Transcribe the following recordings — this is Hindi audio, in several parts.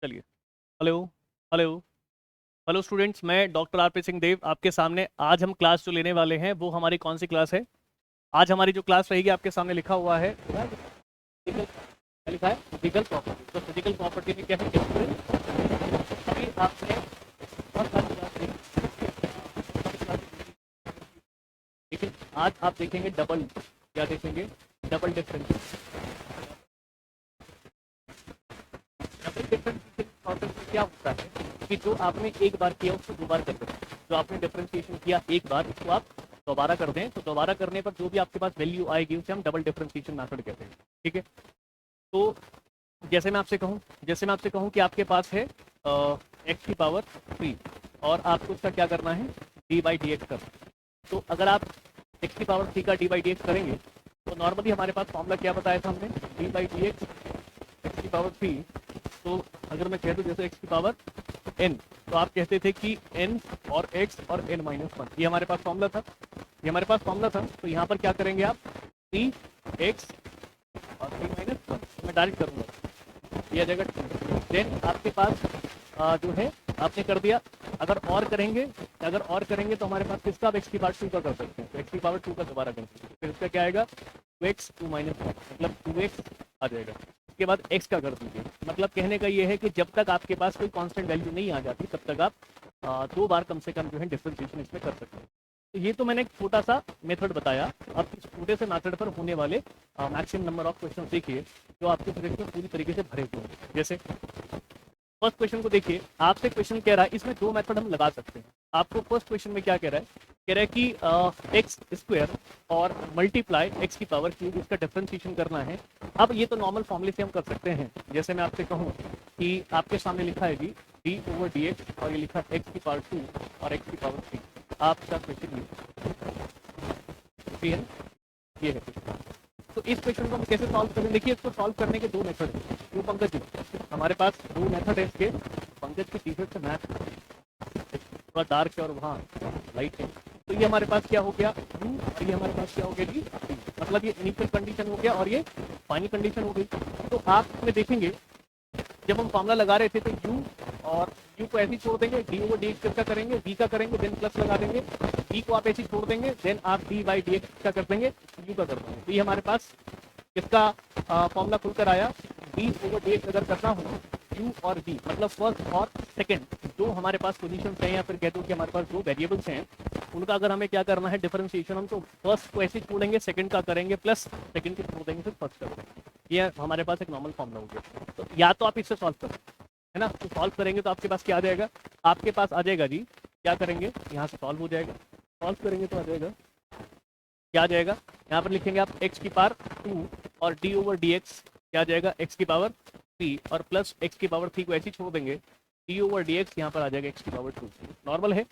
चलिए। हेलो। हेलो। हेलो स्टूडेंट्स, मैं डॉक्टर आरपी सिंह देव आपके सामने। आज हम क्लास जो लेने वाले हैं वो हमारी कौन सी क्लास है? आज हमारी जो क्लास रहेगी आपके सामने लिखा हुआ है फिजिकल, क्या लिखा है? Physical property. तो फिजिकल प्रॉपर्टी में क्या है? अभी आपने बहुत सारी क्लास देखी, लेकिन आज आप देखेंगे डबल, क्या देखेंगे? Double difference. Double differentiation process में क्या होता है कि जो आपने एक बार किया उसको दो बार कर दें। जो आपने डिफरेंशिएशन किया एक बार, उसको आप दोबारा कर दें, तो दोबारा करने पर जो भी आपके पास वैल्यू आएगी उसे हम डबल डिफरेंशिएशन मेथड कहते हैं। ठीक है। तो जैसे मैं आपसे कहूँ कि आपके पास है एक्स की पावर 3 और आपको उसका क्या करना है? डी बाई डी एक्स करना है। तो अगर आप एक्स की पावर 3 का डी बाई डी एक्स करेंगे तो नॉर्मली हमारे पास फॉर्मूला क्या बताया था हमने? D by D x x की पावर 3। तो अगर मैं कह दूं जैसे एक्स की पावर n, तो आप कहते थे कि n और x और n माइनस 1, ये हमारे पास फॉर्मूला था। तो यहाँ पर क्या करेंगे आप? 3x और 3 माइनस 1 मैं डायरेक्ट करूँगा, ये आ जाएगा। देन आपके पास जो है आपने कर दिया। अगर और करेंगे तो हमारे पास किसका? अब एक्स की पावर 2 का कर सकते हैं, तो एक्स की पावर 2 का दोबारा कर सकते हैं। फिर इसका क्या आएगा? 2x 2 माइनस 1 मतलब 2x आ जाएगा। उसके बाद x का कर दीजिए। मतलब कहने का ये है कि जब तक आपके पास कोई कांस्टेंट वैल्यू नहीं आ जाती तब तक आप दो बार कम से कम जो है डिफरेंशिएशन इसमें कर सकते हैं। तो ये तो मैंने एक छोटा सा मेथड बताया। अब इस छोटे से मेथड पर होने वाले मैक्सिमम नंबर ऑफ क्वेश्चन देखिए जो आपके फिजिक्स में पूरी तरीके से भरे हुए हैं। जैसे फर्स्ट क्वेश्चन को देखिए, आपसे क्वेश्चन कह रहा है, इसमें दो मेथड हम लगा सकते हैं। आपको फर्स्ट क्वेश्चन में क्या कह रहा है? कह रहा है कि एक्स स्क्वायर और मल्टीप्लाई एक्स की पावर क्यूब, इसका डिफरेंशिएशन करना है। अब ये तो नॉर्मल फॉर्मूले से हम कर सकते हैं। जैसे मैं आपसे कहूँ कि आपके सामने लिखा है G D over D x और ये लिखा है एक्स की पावर 2 और एक्स की पावर 3। आपका क्वेश्चन ये है, ये है क्वेश्चन। तो इस क्वेश्चन को हम कैसे सॉल्व करें? देखिए, इसको सॉल्व करने के दो मेथड हैं। क्यों पंकज जी? हमारे पास दो मेथड है इसके। पंकज की टी-शर्ट से मैथ थोड़ा डार्क है और वहाँ लाइट है। तो ये हमारे पास क्या हो गया? यू, और ये हमारे पास क्या हो गया जी? टी। मतलब ये इनिशियल कंडीशन हो गया और ये फाइनल कंडीशन हो गई। तो आप इसमें देखेंगे जब हम फॉर्मूला लगा रहे थे तो यू और यू को ऐसे ही छोड़ देंगे, डी ओवर डी एक्स का करेंगे, डी का करेंगे, देन प्लस लगा देंगे। डी को आप ऐसे ही छोड़ देंगे, देन आप डी बाई डी एक्स का कर देंगे, यू का कर देंगे। तो ये हमारे पास इसका फॉर्मूला खुलकर आया। डी ओवर डी एक्स अगर करना हो यू और डी, मतलब फर्स्ट और सेकंड जो हमारे पास पोजीशंस हैं या फिर कह दो कि हमारे पास जो वेरिएबल्स हैं उनका अगर हमें क्या करना है डिफरेंशिएशन, हम तो फर्स्ट को ऐसे छोड़ेंगे, सेकंड का करेंगे, प्लस सेकंड को छोड़ देंगे, फिर फर्स्ट कर देंगे। ये हमारे पास एक नॉर्मल फॉर्मूला हो गया। तो या तो आप इससे सॉल्व करें, है ना? तो सॉल्व करेंगे तो आपके पास क्या आ जाएगा? आपके पास आ जाएगा जी, क्या करेंगे? यहाँ से सॉल्व हो जाएगा। सॉल्व करेंगे तो आ जाएगा, क्या आ जाएगा? यहाँ पर लिखेंगे आप एक्स की पावर 2 और डी ओवर डी एक्स क्या आ जाएगा? एक्स की पावर 3 और प्लस एक्स की पावर 3 को ऐसे ही छोड़ देंगे, डी ओवर डी एक्स यहाँ पर आ जाएगा एक्स की पावर 2। नॉर्मल है।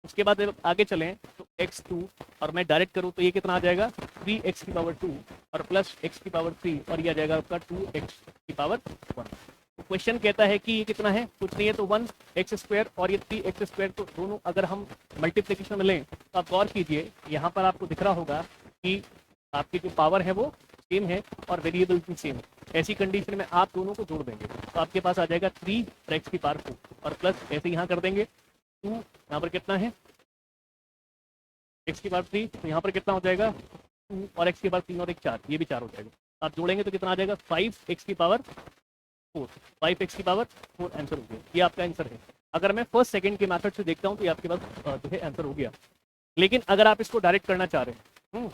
उसके बाद जब आगे चलें तो x2 और मैं डायरेक्ट करूँ तो ये कितना आ जाएगा? 3x की पावर 2 और प्लस x की पावर 3 और ये आ जाएगा आपका 2x की पावर 1। तो क्वेश्चन कहता है कि ये कितना है? कुछ नहीं है, तो 1x स्क्वायर और ये 3x स्क्वायर, तो दोनों अगर हम मल्टीप्लिकेशन में लें तो आप गौर कीजिए, यहाँ पर आपको दिख रहा होगा कि आपकी जो पावर है वो सेम है और वेरिएबल भी सेम है। ऐसी कंडीशन में आप दोनों को जोड़ देंगे तो आपके पास आ जाएगा 3x की पावर 4 और प्लस ऐसे यहाँ कर देंगे 2, यहाँ पर कितना है? x की पावर 3, तो यहाँ पर कितना हो जाएगा? 2 और x की पावर 3 और 1 4, ये भी 4 हो जाएगा। आप जोड़ेंगे तो कितना आ जाएगा? 5x की पावर 4, 5x की पावर 4 आंसर हो गया। ये आपका आंसर है। अगर मैं फर्स्ट सेकंड के मेथड से देखता हूँ तो ये आपके पास जो है आंसर हो गया। लेकिन अगर आप इसको डायरेक्ट करना चाह रहे हैं,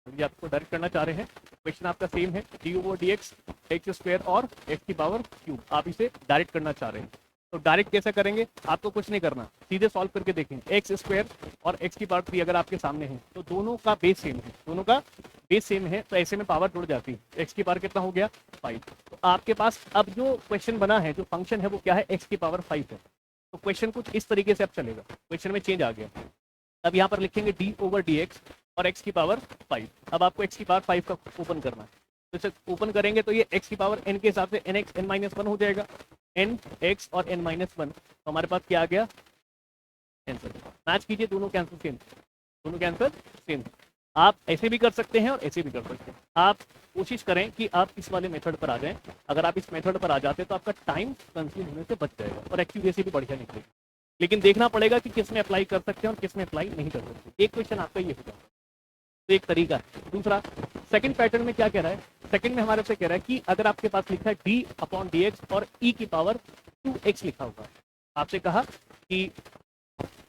यदि आपको डायरेक्ट करना चाह रहे हैं, क्वेश्चन आपका सेम है, D over D x x square और एक्स की पावर क्यूब, आप इसे डायरेक्ट करना चाह रहे हैं तो डायरेक्ट कैसे करेंगे? आपको कुछ नहीं करना, सीधे सॉल्व करके देखें। एक्स स्क्वायर और एक्स की पावर 3 अगर आपके सामने है तो दोनों का बेस सेम है, दोनों का बेस सेम है, तो ऐसे में पावर जुड़ जाती है। एक्स की पावर कितना हो गया? 5। तो आपके पास अब जो क्वेश्चन बना है, जो फंक्शन है वो क्या है? एक्स की पावर 5 है। तो क्वेश्चन कुछ इस तरीके से अब चलेगा, क्वेश्चन में चेंज आ गया। अब यहाँ पर लिखेंगे डी ओवर डी एक्स और एक्स की पावर 5। अब आपको एक्स की पावर 5 का ओपन करना है, तो इसे ओपन करेंगे तो ये एक्स की पावर n के हिसाब से एन एक्स एन माइनस 1 हो जाएगा, एन एक्स और n माइनस 1। तो हमारे पास क्या आ गया? आंसर। मैच कीजिए, दोनों के आंसर सेम, दोनों के आंसर सेम। आप ऐसे भी कर सकते हैं और ऐसे भी कर सकते हैं। आप कोशिश करें कि आप इस वाले मेथड पर आ जाएं। अगर आप इस मेथड पर आ जाते हैं तो आपका टाइम कंज्यूम होने से बच जाएगा और एक्यूरेसी भी बढ़िया निकलेगी। लेकिन देखना पड़ेगा कि किस में अप्लाई कर सकते हैं और किस में अप्लाई नहीं कर सकते। एक क्वेश्चन आपका ये होगा, तो एक तरीका है। दूसरा, सेकंड पैटर्न में क्या कह रहा है? सेकंड में हमारे से कह रहा है कि अगर आपके पास लिखा है डी अपॉन डी एक्स और ई की पावर 2x लिखा हुआ है, आपसे कहा कि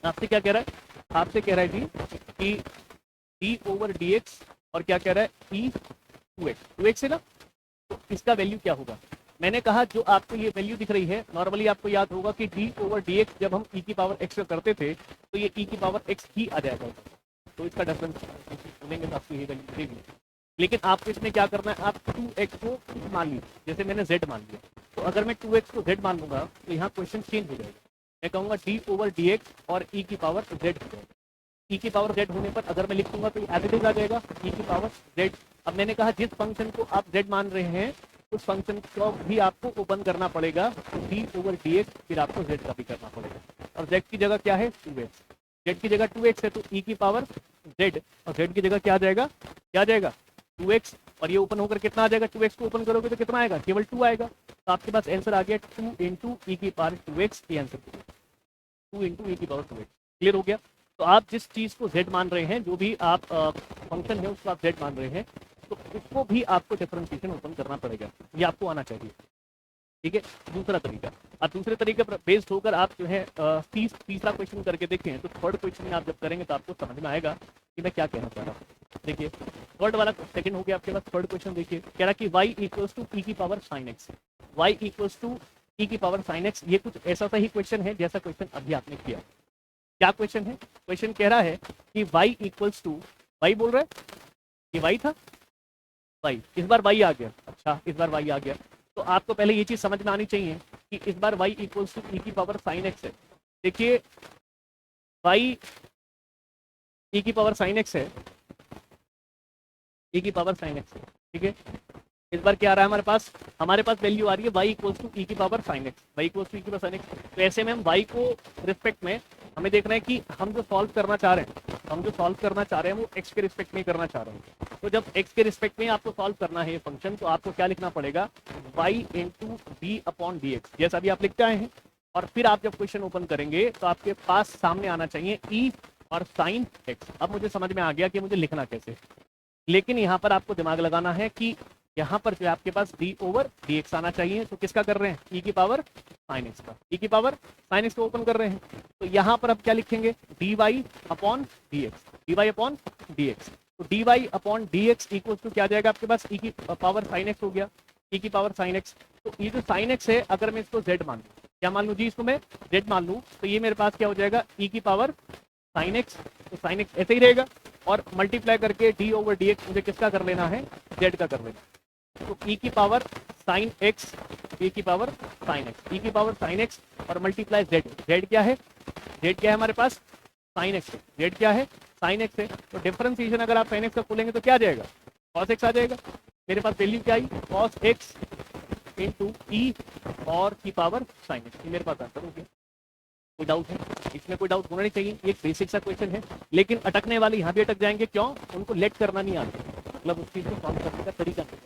आपसे क्या कह रहा है? आपसे कह रहा है जी कि डी ओवर डी एक्स और क्या कह रहा है? ई 2x है ना, तो इसका वैल्यू क्या होगा? मैंने कहा जो आपको ये वैल्यू दिख रही है, नॉर्मली आपको याद होगा कि डी ओवर डी एक्स जब हम ई की पावर एक्स करते थे तो ये ई की पावर एक्स ही आ जाएगा, तो इसका डिफरेंस सुनेंगे तो आपको ये वैल्यू मिलेगी। लेकिन आपको इसमें क्या करना है, आप 2x को मान लीजिए, जैसे मैंने z मान लिया, तो अगर मैं 2x को z मान लूंगा तो यहाँ क्वेश्चन चेंज हो जाएगा। मैं कहूँगा डी ओवर डी एक्स और ई की पावर z हो जाएगा। ई की पावर z होने पर अगर मैं लिख दूंगा तो एज इट इज आ जाएगा ई की पावर z। अब मैंने कहा जिस फंक्शन को आप z मान रहे हैं उस फंक्शन को भी आपको ओपन करना पड़ेगा, तो डी ओवर डी एक्स फिर आपको z का भी करना पड़ेगा। और z की जगह क्या है? 2x। z की जगह 2x है तो e की पावर z, और z की जगह क्या आ जाएगा? क्या आ जाएगा? 2x। और ये ओपन होकर कितना आ जाएगा? 2x को ओपन करोगे तो कितना आएगा? केवल 2 आएगा। तो आपके पास आंसर आ गया 2 इंटू ई की पावर 2x। ये आंसर 2 इंटू ई की पावर 2x। क्लियर हो गया? तो आप जिस चीज़ को z मान रहे हैं, जो भी आप फंक्शन है उसको आप z मान रहे हैं, तो उसको भी आपको डिफरेंशिएशन ओपन करना पड़ेगा। ये आपको आना चाहिए, ठीक है? दूसरा तरीका, अब दूसरे तरीके पर बेस्ड होकर आप जो है तीसरा क्वेश्चन करके देखें, तो थर्ड क्वेश्चन में आप जब करेंगे तो आपको समझ में आएगा कि मैं क्या कहना चाह रहा हूँ। देखिए थर्ड वाला सेकंड हो गया आपके पास, थर्ड क्वेश्चन देखिए, कह रहा कि y इक्वल्स टू ई की power sine x, y equals to e की पावर साइन एक्स। ये कुछ ऐसा सा ही क्वेश्चन है जैसा क्वेश्चन अभी आपने किया। क्या क्वेश्चन है? क्वेश्चन कह रहा है कि y इक्वल्स टू, y बोल रहा है कि y था, y, इस बार y आ गया। अच्छा, इस बार y आ गया, तो आपको पहले ये चीज समझ में आनी चाहिए कि इस बार y इक्वल्स टू ई की पावर साइन एक्स है। देखिए y ई की पावर साइन एक्स है, ई की पावर साइन एक्स है, ठीक है? इस बार क्या आ रहा है हमारे पास वैल्यू आ रही है y इक्वल्स टू ई की power sine x, y equals to e की पावर साइन एक्स। तो ऐसे में हम y को रिस्पेक्ट में हमें देखना है कि हम जो सॉल्व करना चाह रहे हैं वो x के रिस्पेक्ट में करना चाह रहे हैं। तो जब x के रिस्पेक्ट में आपको सॉल्व करना है ये फंक्शन, तो आपको क्या लिखना पड़ेगा? y into D upon d x, जैसा भी आप लिखते आए हैं। और फिर आप जब क्वेश्चन ओपन करेंगे तो आपके पास सामने आना चाहिए e और साइन एक्स। अब मुझे समझ में आ गया कि मुझे लिखना कैसे, लेकिन यहाँ पर आपको दिमाग लगाना है कि यहाँ पर जो है आपके पास डी ओवर डी एक्स आना चाहिए। तो किसका कर रहे हैं? ई की पावर साइन एक्स का, ई की पावर साइन एक्स को ओपन कर रहे हैं। तो यहाँ पर अब क्या लिखेंगे? D Y upon d x, d Y upon d x. तो D Y upon d x equal to क्या आ जाएगा आपके पास? ई की पावर साइन एक्स हो गया, ई की पावर साइन एक्स। तो ये जो साइन एक्स है, अगर मैं इसको जेड मान लूँ, क्या मान लूँ जी? इसको मैं जेड मान लूँ, तो ये मेरे पास क्या हो जाएगा? ई की पावर साइन एक्स। तो साइन एक्स ऐसे ही रहेगा, और मल्टीप्लाई करके डी ओवर डी एक्स मुझे किसका कर लेना है? जेड का कर लेना। तो ई की पावर साइन एक्स, ई की पावर साइन एक्स, ई की पावर साइन एक्स और मल्टीप्लाई जेड। जेड क्या है? जेड क्या है हमारे पास? Sine x. जेड क्या है? साइन एक्स है। तो डिफरेंशिएशन अगर आप साइन एक्स का खोलेंगे तो क्या आ जाएगा? कॉस एक्स आ जाएगा। मेरे पास वैल्यू क्या आई? कॉस एक्स इंटू ई और की पावर साइन एक्स। मेरे पास आंसर हो गया। कोई डाउट है इसमें? कोई डाउट होना नहीं चाहिए। एक बेसिक सा क्वेश्चन है, लेकिन अटकने वाले यहाँ भी अटक जाएंगे। क्यों? उनको लेट करना नहीं आता, मतलब उस चीज को सॉल्व करने का तरीका नहीं।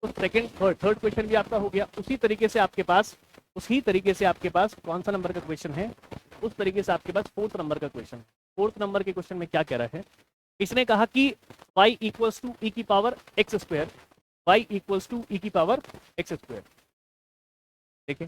तो सेकंड थर्ड क्वेश्चन भी आपका हो गया। उसी तरीके से आपके पास कौन सा नंबर का क्वेश्चन है? उस तरीके से आपके पास फोर्थ नंबर का क्वेश्चन। फोर्थ नंबर के क्वेश्चन में क्या कह रहा है? इसने कहा कि y इक्वल्स टू ई की power x square, y equals to e की पावर एक्स स्क्वायर। देखिए,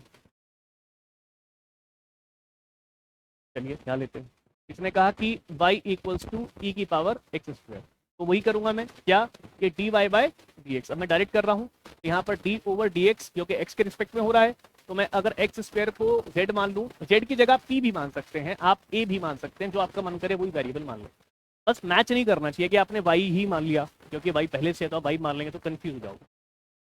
चलिए क्या लेते हैं। इसने कहा कि y इक्वल्स टू ई की पावर एक्स स्क्वायर, तो वही करूंगा मैं, क्या? कि D Y by D x. अब मैं डायरेक्ट कर रहा हूँ, यहाँ पर डी ओवर डी एक्स जो कि एक्स के रिस्पेक्ट में हो रहा है, तो मैं अगर एक्स स्क्वायर को जेड मान लूँ, जेड की जगह आप पी भी मान सकते हैं, आप ए भी मान सकते हैं, जो आपका मन करे वही वेरिएबल मान लो। बस मैच नहीं करना चाहिए कि आपने वाई ही मान लिया, क्योंकि वाई पहले से है तो वाई मान लेंगे तो कन्फ्यूज हो जाओगे।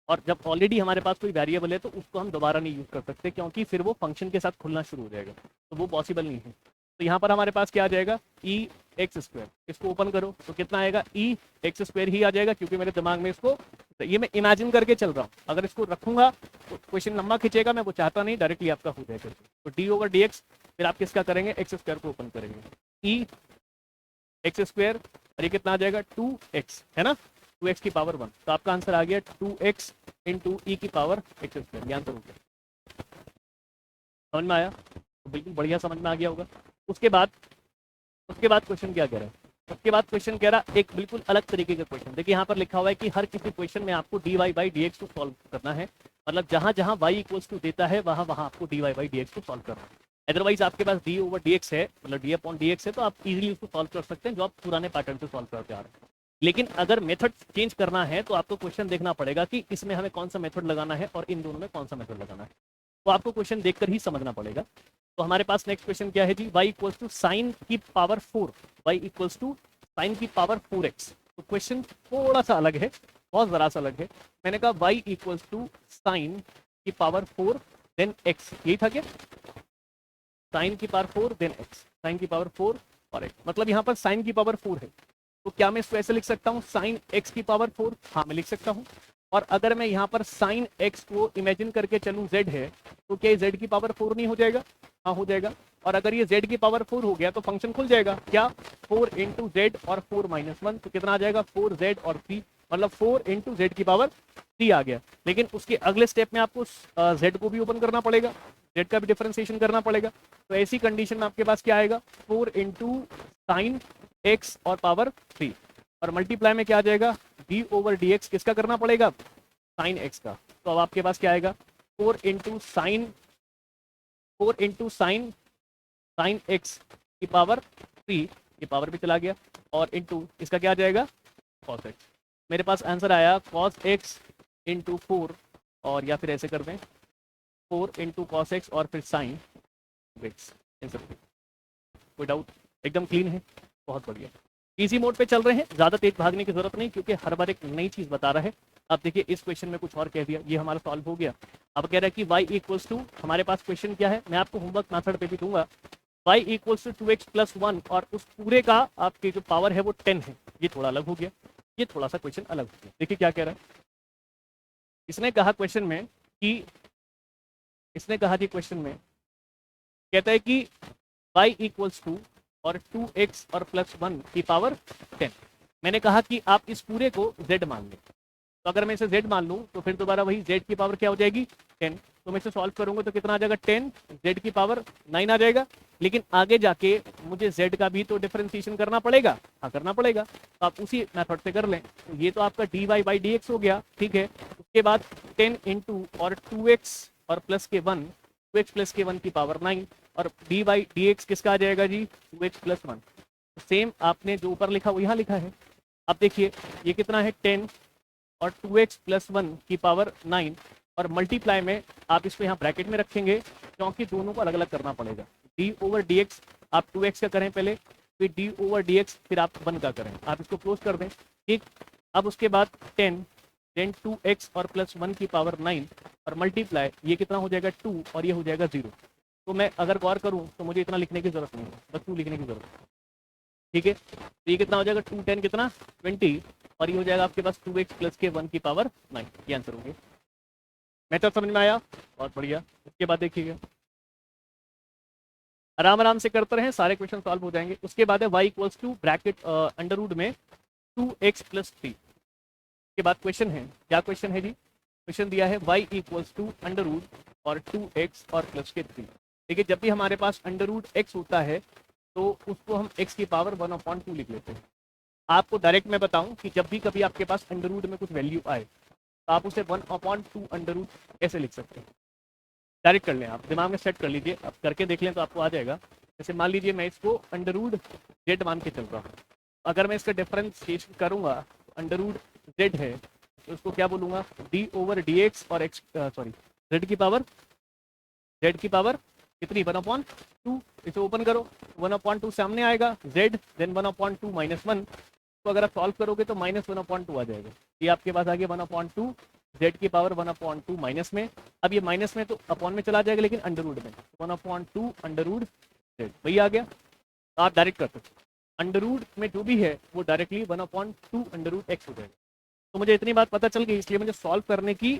और जब ऑलरेडी हमारे पास कोई वेरिएबल है तो उसको हम दोबारा नहीं यूज़ कर सकते, क्योंकि फिर वो फंक्शन के साथ खुलना शुरू हो जाएगा, तो वो पॉसिबल नहीं है। तो यहाँ पर हमारे पास क्या आ जाएगा? ई एक्स स्क्वायर। इसको ओपन करो तो कितना आएगा? ई एक्स स्क्वायर ही आ जाएगा, क्योंकि मेरे दिमाग में इसको, तो ये मैं इमेजिन करके चल रहा हूँ। अगर इसको रखूंगा तो क्वेश्चन लंबा खींचेगा, मैं वो चाहता नहीं, डायरेक्टली आपका हो जाएगा। तो डी ओवर डी एक्स, फिर आप किसका करेंगे? एक्स स्क्वायर को ओपन करेंगे, ई एक्स स्क्वायर और ये कितना आ जाएगा 2x, है ना, 2x की पावर 1। तो आपका आंसर आ गया 2x इंटू ई की पावर x स्क्वायर, ये आंसर हो गया। समझ में आया? तो बिल्कुल बढ़िया समझ में आ गया होगा। उसके बाद क्वेश्चन क्या कह रहा है? उसके बाद क्वेश्चन कह रहा एक बिल्कुल अलग तरीके का क्वेश्चन। देखिए यहाँ पर लिखा हुआ है कि हर किसी क्वेश्चन में आपको dy बाई डी एक्स को सॉल्व करना है, मतलब जहां जहां y इक्वल्स टू देता है वहां वहां आपको dy बाई डी एक्स को सॉल्व करना है। अदरवाइज आपके पास d ओवर dx है, मतलब d अपॉन dx है, तो आप इजीली उसको सॉल्व कर सकते हैं जो आप पुराने पैटर्न से सॉल्व करते आ रहे हैं। लेकिन अगर मेथड चेंज करना है तो आपको क्वेश्चन देखना पड़ेगा कि इसमें हमें कौन सा मेथड लगाना है और इन दोनों में कौन सा मेथड लगाना है, तो आपको क्वेश्चन देखकर ही समझना पड़ेगा। तो हमारे पास नेक्स्ट क्वेश्चन क्या है जी, y इक्वल्स टू साइन की power 4, y equals to sine की पावर 4x। तो क्वेश्चन थोड़ा सा अलग है, बहुत ज़रा सा अलग है। मैंने कहा y इक्वल्स टू साइन की पावर 4 देन x, यही था क्या? साइन की पावर 4 देन x, साइन की पावर 4 और x, मतलब यहाँ पर साइन की पावर 4 है, तो क्या मैं इसको ऐसे लिख सकता हूँ साइन x की पावर 4? हाँ मैं लिख सकता हूँ। और अगर मैं यहाँ पर साइन x को इमेजिन करके चलूँ z है, तो क्या ये z की पावर 4 नहीं हो जाएगा? हाँ हो जाएगा। और अगर ये z की पावर 4 हो गया तो फंक्शन खुल जाएगा, क्या? 4 इंटू जेड और 4 माइनस 1, तो कितना आ जाएगा? 4z और 3, मतलब 4 इंटू जेड की पावर 3 आ गया। लेकिन उसके अगले स्टेप में आपको z को भी ओपन करना पड़ेगा, z का भी डिफरेंशिएशन करना पड़ेगा। तो ऐसी कंडीशन में आपके पास क्या आएगा? 4 इंटू साइन x और पावर 3, और मल्टीप्लाई में क्या आ जाएगा? d ओवर डी एक्स, किसका करना पड़ेगा? साइन x का। तो अब आपके पास क्या आएगा? 4 इंटू साइन साइन x की पावर 3, ये पावर भी चला गया, और इंटू इसका क्या आ जाएगा? cos x। मेरे पास आंसर आया cos x इंटू 4, और या फिर ऐसे कर दें 4 इंटू कॉस एक्स और फिर साइन एक्स। कोई डाउट? एकदम क्लीन है, बहुत बढ़िया। इजी मोड पे चल रहे हैं, ज़्यादा तेज भागने की जरूरत नहीं, क्योंकि हर बार एक नई चीज़ बता रहा है। अब देखिए इस क्वेश्चन में कुछ और कह दिया, ये हमारा सॉल्व हो गया। अब कह रहा है कि y इक्वल्स टू, हमारे पास क्वेश्चन क्या है मैं आपको होमवर्क मेथड पे भी दूंगा, y equals to 2x plus 1, और उस पूरे का आपकी जो पावर है वो 10 है। ये थोड़ा अलग हो गया, ये थोड़ा सा क्वेश्चन अलग हो गया। देखिए क्या कह रहा है, इसने कहा क्वेश्चन में कि, इसने कहा थी क्वेश्चन में, कहता है कि y इक्वल्स टू और 2x और प्लस 1 की पावर 10। मैंने कहा कि आप इस पूरे को z मान लें, तो अगर मैं इसे z मान लूं तो फिर दोबारा वही z की पावर क्या हो जाएगी? 10। तो मैं इसे सॉल्व करूंगा तो कितना आ जाएगा? 10, z की पावर 9 आ जाएगा। लेकिन आगे जाके मुझे z का भी तो डिफरेंशिएशन करना पड़ेगा, हाँ करना पड़ेगा, तो आप उसी मेथड से कर लें। तो ये तो आपका dy बाई डी एक्स हो गया, ठीक है। उसके बाद 10 इंटू और 2x और प्लस के 1, 2x प्लस के 1 की पावर 9, और डी बाई डी एक्स किसका आ जाएगा जी? 2x plus 1। सेम आपने जो ऊपर लिखा वो यहाँ लिखा है। अब देखिए ये कितना है? 10 और 2x प्लस 1 की पावर 9, और मल्टीप्लाई में आप इसको यहाँ ब्रैकेट में रखेंगे, क्योंकि दोनों को अलग अलग करना पड़ेगा। d ओवर डी एक्स आप 2x का करें पहले, फिर d ओवर डी एक्स फिर आप 1 का करें, आप इसको क्लोज कर दें, ठीक। अब उसके बाद 10 देन 2x और प्लस 1 की पावर 9, और मल्टीप्लाई, ये कितना हो जाएगा? 2, और ये हो जाएगा 0। तो मैं अगर गौर करूं तो मुझे इतना लिखने की जरूरत नहीं है, बस 2 लिखने की जरूरत है, ठीक है। तो ये कितना हो जाएगा? 2 10 कितना? 20, और ये हो जाएगा आपके पास 2x प्लस के 1 की पावर 9। ये आंसर हो गया। मेथड समझ में आया? बहुत बढ़िया। उसके बाद देखिएगा, आराम आराम से करते रहें, सारे क्वेश्चन सॉल्व हो जाएंगे। उसके बाद है y equals to bracket under root में 2x प्लस 3। के बाद क्वेश्चन है, क्या क्वेश्चन है जी? क्वेश्चन दिया है y equals to under root और 2x और प्लस के 3। देखिए जब भी हमारे पास अंडर रूट x होता है तो उसको हम x की पावर 1/2 लिख लेते हैं। आपको डायरेक्ट मैं बताऊं कि जब भी कभी आपके पास अंडर रूट में कुछ वैल्यू आए तो आप उसे 1/2 अंडर रूट ऐसे लिख सकते हैं। डायरेक्ट कर लें, आप दिमाग में सेट कर लीजिए, अब करके देख लें तो आपको आ जाएगा। जैसे मान लीजिए मैं इसको अंडर रूट जेड मान के चल रहा हूँ, अगर मैं इसका डिफरेंशिएशन करूँगा तो अंडर रूट जेड है, तो उसको क्या बोलूँगा? डी ओवर डी एक्स और एक्स, सॉरी जेड की पावर कितनी? 1/2। इसे ओपन करो, 1/2 सामने आएगा, z देन 1/2 माइनस 1। तो अगर आप सॉल्व करोगे तो -1/2 आ जाएगा। ये आपके पास आ गया 1/2, z की पावर 1/2 माइनस में। अब ये माइनस में तो अपॉन में चला जाएगा, लेकिन अंडर रूट में 1/2 अंडर रूट z, वही आ गया। तो आप डायरेक्ट कर सकते, अंडर रूट में जो भी है वो डायरेक्टली 1/2 अंडर रूट x हो जाएगा। तो मुझे इतनी बात पता चल गई, इसलिए मुझे सॉल्व करने की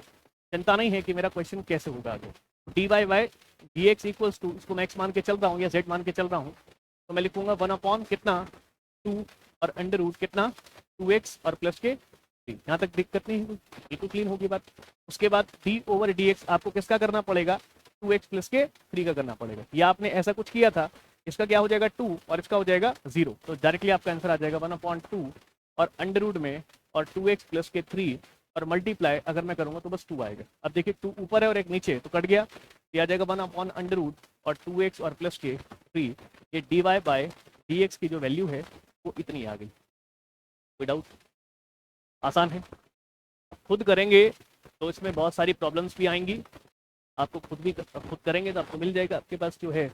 चिंता नहीं है कि मेरा क्वेश्चन कैसे होगा आगे। D Y by D x equals to, इसको मैं x मान के चल रहा हूँ या z मान के चल रहा हूँ, तो मैं लिखूंगा 1/2 कितना? 2 और अंडर रूट कितना 2x और प्लस के 3। यहाँ तक दिक्कत नहीं है, बिल्कुल क्लीन होगी बात। उसके बाद डी ओवर डी एक्स आपको किसका करना पड़ेगा 2x प्लस के 3 का करना पड़ेगा। या आपने ऐसा कुछ किया था, इसका क्या हो जाएगा 2 और इसका हो जाएगा 0, तो डायरेक्टली आपका आंसर आ जाएगा 1/2 और अंडर रूट में और 2x प्लस के 3 और मल्टीप्लाई अगर मैं करूंगा तो बस 2 आएगा। अब देखिए 2 ऊपर है और एक नीचे, तो कट गया, ये आ जाएगा 1/√, और 2x और प्लस के 3, ये dy बाय dx की जो वैल्यू है वो इतनी आ गई। कोई डाउट? आसान है, खुद करेंगे तो इसमें बहुत सारी प्रॉब्लम्स भी आएंगी। आपको खुद करेंगे तो आपको मिल जाएगा, आपके पास जो है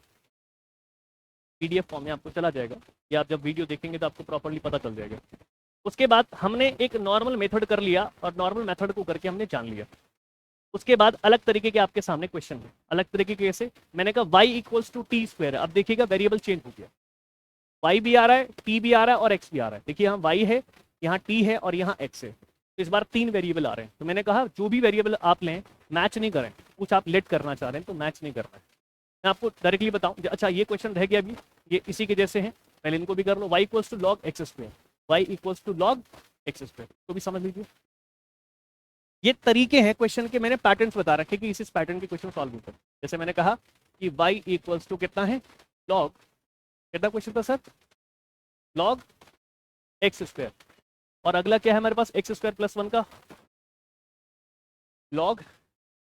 PDF फॉर्म में आपको चला जाएगा, या आप जब वीडियो देखेंगे तो आपको प्रॉपर्ली पता चल जाएगा। उसके बाद हमने एक नॉर्मल मेथड कर लिया और नॉर्मल मेथड को करके हमने जान लिया। उसके बाद अलग तरीके के आपके सामने क्वेश्चन है। अलग तरीके के कैसे? मैंने कहा y equals to T square. अब देखिएगा वेरिएबल चेंज हो गया, y भी आ रहा है, t भी आ रहा है और x भी आ रहा है। देखिए यहाँ y है, यहाँ t है और यहाँ x है, तो इस बार 3 वेरिएबल आ रहे हैं। तो मैंने कहा जो भी वेरिएबल आप लें मैच नहीं करें, कुछ आप लेट करना चाह रहे हैं तो मैच नहीं करना है। मैं आपको डायरेक्टली बताऊं, अच्छा ये क्वेश्चन रह गया अभी, ये इसी के जैसे हैं, पहले इनको भी कर लो। y equals to log X square, y equals to log X square, तो भी समझ लीजिए। ये तरीके हैं क्वेश्चन के, मैंने पैटर्न्स बता रखे कि इस पैटर्न के क्वेश्चन सॉल्व होते हैं। जैसे मैंने कहा कि y इक्वल्स टू कितना है लॉग, कितना क्वेश्चन था सर, लॉग एक्स स्क्वायर, और अगला क्या है हमारे पास एक्स स्क्वायर प्लस 1 का लॉग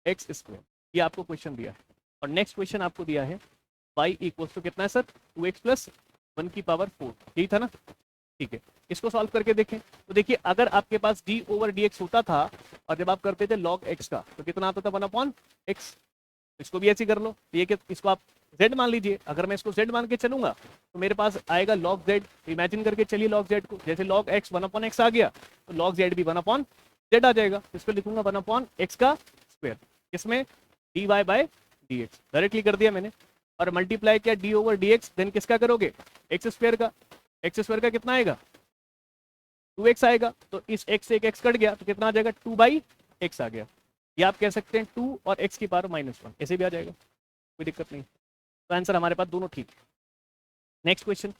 एक्स स्क्वायर, ये आपको क्वेश्चन दिया है। और नेक्स्ट क्वेश्चन आपको दिया है y इक्वल्स टू कितना है सर 2x प्लस 1 की पावर 4, यही था ना? ठीक है, इसको सॉल्व करके देखें। तो देखिए अगर आपके पास d ओवर dx होता था और जब आप करते थे log x का तो कितना आता था 1/x, इसको भी ऐसे कर लो। ये कि इसको आप z मान लीजिए, अगर मैं इसको z मान के चलूंगा तो मेरे पास आएगा log z। इमेजिन करके चलिए log z को, जैसे log x 1/x आ गया तो log z भी 1/z आ जाएगा। इस पर लिखूंगा 1/x का स्क्वायर, इसमें dy बाय dx डायरेक्टली कर दिया मैंने, और मल्टीप्लाई किया d ओवर dx, देन किसका करोगे एक्स स्क्वायर का। एक्स स्क्वायर का कितना आएगा 2x आएगा, तो इस x से एक x कट गया तो कितना आ जाएगा 2/x आ गया। या आप कह सकते हैं 2 और x की पावर -1, ऐसे भी आ जाएगा, कोई दिक्कत नहीं। तो आंसर हमारे पास दोनों ठीक है। नेक्स्ट क्वेश्चन,